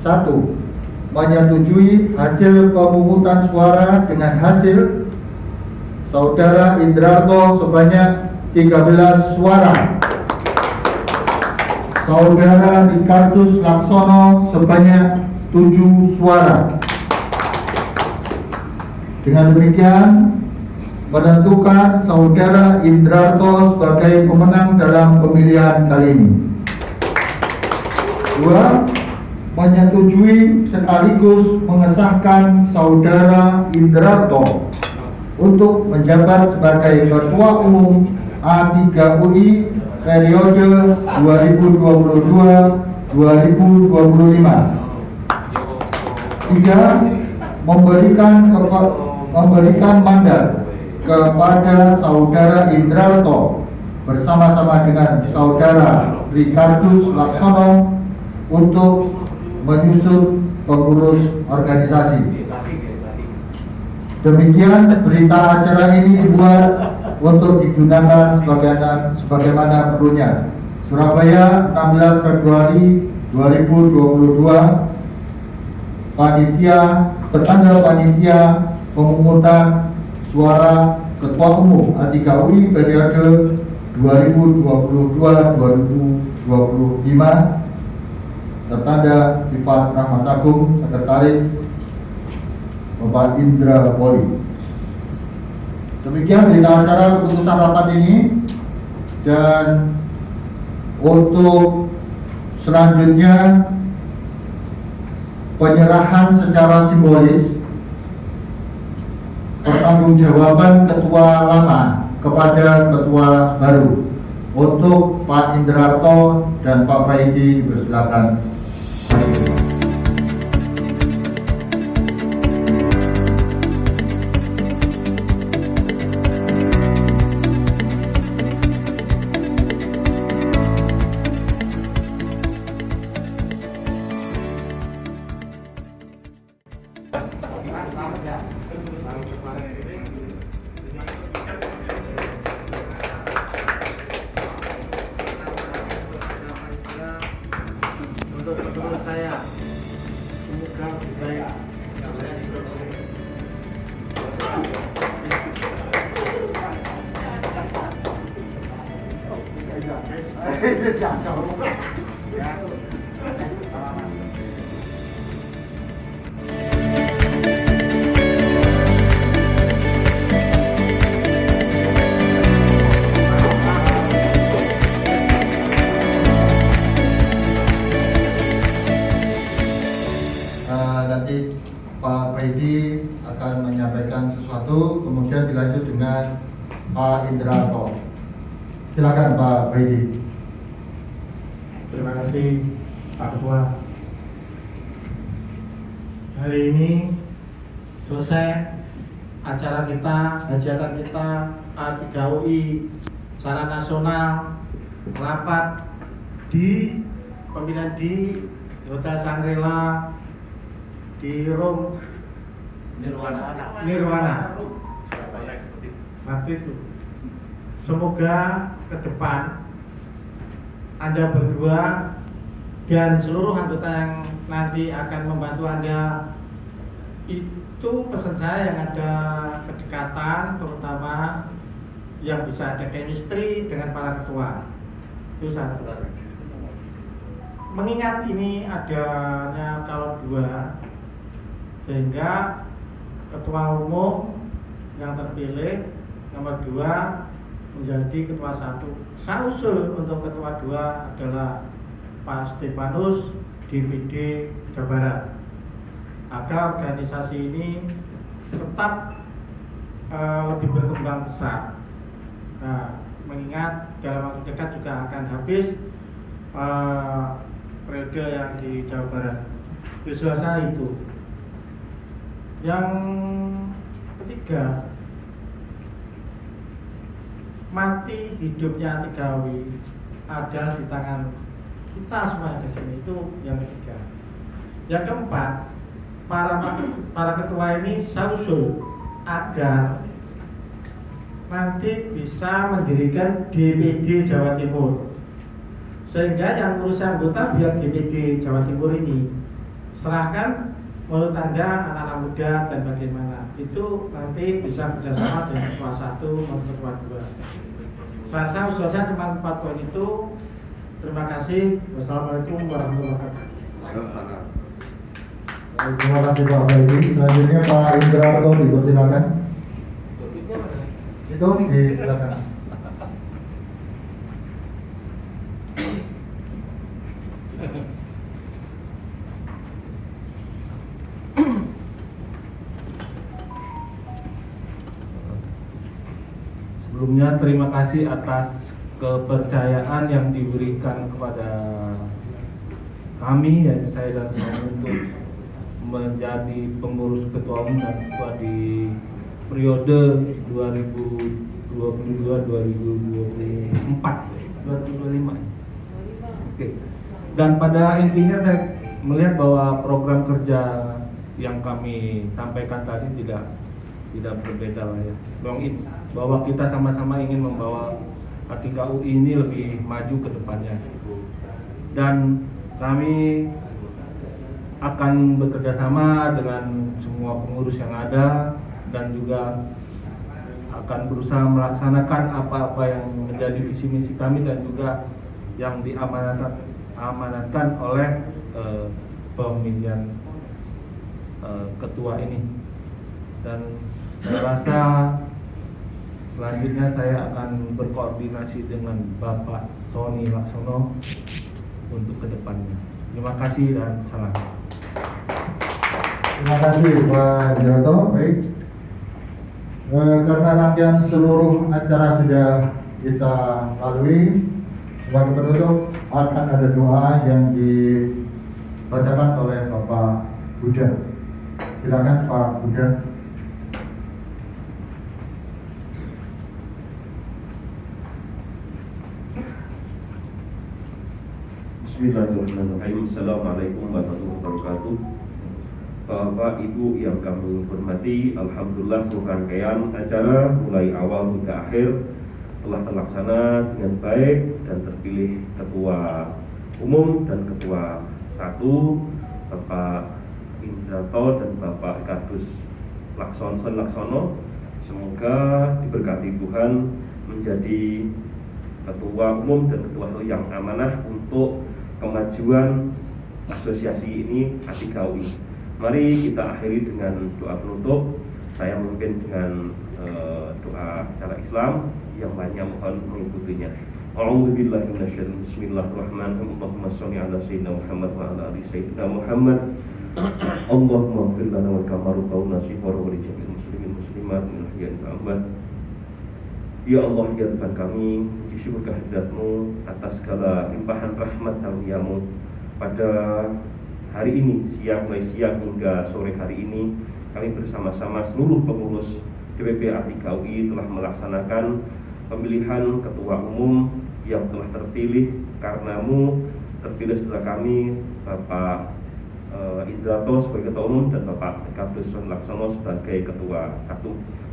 1. Menyetujui hasil pemungutan suara dengan hasil Saudara Indrarto sebanyak 13 suara, Saudara Rikardus Laksono sebanyak 7 suara. Dengan demikian, menentukan Saudara Indrarto sebagai pemenang dalam pemilihan kali ini. 2. Menyetujui sekaligus mengesahkan Saudara Indrarto untuk menjabat sebagai Ketua Umum A3UI periode 2022-2025. 3. Memberikan mandat kepada Saudara Indrarto bersama-sama dengan Saudara Rikardus Laksono untuk menyusun pengurus organisasi. Demikian berita acara ini dibuat untuk digunakan sebagaimana perlunya. Surabaya, 16 Februari 2022. Bertanggal panitia pemungutan suara Ketua Umum A3UI periode 2022-2025. Tertanda Ifat Rahmat Agung, Sekretaris Bapak Indra Poli. Demikian berita acara keputusan rapat ini. Dan untuk selanjutnya, penyerahan secara simbolis pertanggungjawaban ketua lama kepada ketua baru. Untuk Pak Indrarto dan Pak Baidi dipersilakan. Untuk saya, semoga baik. Nanti Pak Baidi akan menyampaikan sesuatu, kemudian dilanjut dengan Pak Indrarto. Silakan Pak Baidi. Terima kasih Pak Ketua. Hari ini selesai acara kita, hajatan kita A3UI secara nasional, rapat di pemilihan di Hotel Shangri-La di room Nirwana. Waktu itu. Semoga ke depan Anda berdua dan seluruh anggota yang nanti akan membantu Anda, itu pesan saya yang ada kedekatan, terutama yang bisa ada chemistry dengan para ketua. Itu satu. Mengingat ini adanya calon dua, sehingga ketua umum yang terpilih nomor 2 menjadi ketua 1. Saya usul untuk ketua 2 adalah Pak Stefanus, DPD Jawa Barat, agar organisasi ini tetap lebih berkembang pesat. Nah, mengingat dalam waktu dekat juga akan habis periode yang di Jawa Barat. Visual saya itu. Yang ketiga, mati hidupnya Atigawi ada di tangan kita semua di sini. Itu yang ketiga. Yang keempat, para ketua ini saya usul agar nanti bisa mendirikan DPD Jawa Timur, sehingga yang ngurus anggota biar DPD Jawa Timur ini serahkan menurut Anda anak-anak muda dan bagaimana itu nanti bisa bekerjasama dengan ketua 1 maupun ketua 2. Saya usulnya cuma 4 poin itu. Terima kasih. Wassalamualaikum warahmatullahi wabarakatuh. Terima kasih Pak Baidi. Selanjutnya Pak Indrato dipersilakan. Itu di belakang. Sebelumnya terima kasih atas kepercayaan yang diberikan kepada kami, yaitu saya dan saya, untuk menjadi pengurus ketua umum dan ketua di periode 2022-2025. Oke. Dan pada intinya saya melihat bahwa program kerja yang kami sampaikan tadi tidak berbeda lah ya. Bahwa kita sama-sama ingin membawa Atiga UI ini lebih maju ke depannya. Dan kami akan bekerja sama dengan semua pengurus yang ada dan juga akan berusaha melaksanakan apa-apa yang menjadi visi misi kami dan juga yang diamanatkan oleh pemilihan ketua ini. Dan saya rasa selanjutnya saya akan berkoordinasi dengan Bapak Sony Laksono untuk kedepannya. Terima kasih dan salam. Terima kasih Pak Indrato. Baik. Karena rangkaian seluruh acara sudah kita lalui, sebagai penutup akan ada doa yang dibacakan oleh Bapak Buddha. Silakan Pak Buddha. Bismillahirrahmanirrahim. Assalamualaikum warahmatullahi wabarakatuh. Bapak Ibu yang kami hormati, alhamdulillah seluruh rangkaian acara mulai awal hingga akhir telah terlaksana dengan baik dan terpilih ketua umum dan ketua 1 Bapak Indrato dan Bapak Kardus Laksono. Semoga diberkati Tuhan menjadi ketua umum dan ketua yang amanah untuk kemajuan asosiasi ini Atiga UI. Mari kita akhiri dengan doa penutup. Saya memimpin dengan doa secara Islam, yang lainnya mohon mengikutinya. A'udzubillahi minasyaitonir rajim. Bismillahirrahmanirrahim. Allahumma shalli ala sayyidina Muhammad wa ala ali sayyidina Muhammad. Allahumma ighfir lana wal kamaru qaulna sifar wa rijal muslimin muslimat min ahya'i ta'amad. Ya Allah, ya Tuhan kami, puji syukur kehadirat-Mu atas segala limpahan rahmat karunia-Mu. Pada hari ini, mulai siang hingga sore hari ini, kami bersama-sama seluruh pengurus DPP Atiga UI telah melaksanakan pemilihan ketua umum yang telah terpilih karena-Mu. Terpilih setelah kami Bapak Indrato sebagai ketua umum dan Bapak Kardus Laksono sebagai ketua 1.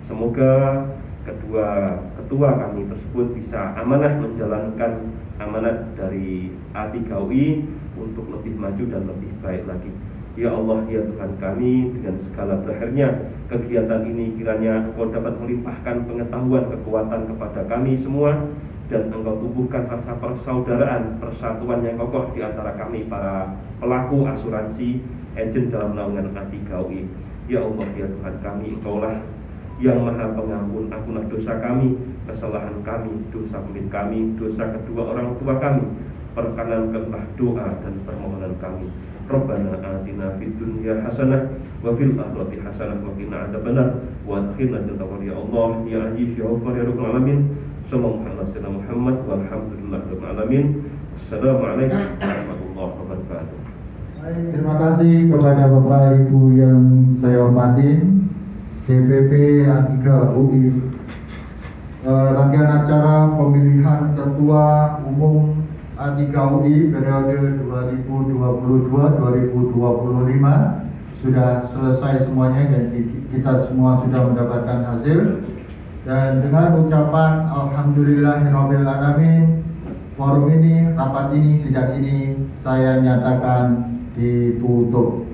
Semoga kedua ketua kami tersebut bisa amanah menjalankan amanat dari Atiga UI untuk lebih maju dan lebih baik lagi. Ya Allah, ya Tuhan kami, dengan segala berakhirnya kegiatan ini, kiranya Engkau dapat melimpahkan pengetahuan, kekuatan kepada kami semua, dan Engkau tumbuhkan rasa persaudaraan, persatuan yang kokoh di antara kami para pelaku asuransi, ejen dalam naungan Atiga UI. Ya Allah, ya Tuhan kami, Engkaulah yang Maha Pengampun. Ampunilah dosa kami, kesalahan kami, dosa pemimpin kami, dosa kedua orang tua kami. Perkenankanlah doa dan permohonan kami. Rabbana atina fid dunya hasanah wa fil akhirati hasanah wa qina adzabannar wa adkhilna jannata ya Allah ya aziz ya ghafar ya rabbal alamin. Sallallahu alaihi Muhammad walhamdulillahi rabbil alamin. Assalamualaikum warahmatullahi wabarakatuh. Terima kasih kepada Bapak Ibu yang saya hormati, DPP A3 UI. Rangkaian acara pemilihan Ketua Umum A3 UI periode 2022-2025 sudah selesai semuanya dan kita semua sudah mendapatkan hasil. Dan dengan ucapan Alhamdulillahirabbil alamin, forum ini, rapat ini, sidang ini saya nyatakan ditutup.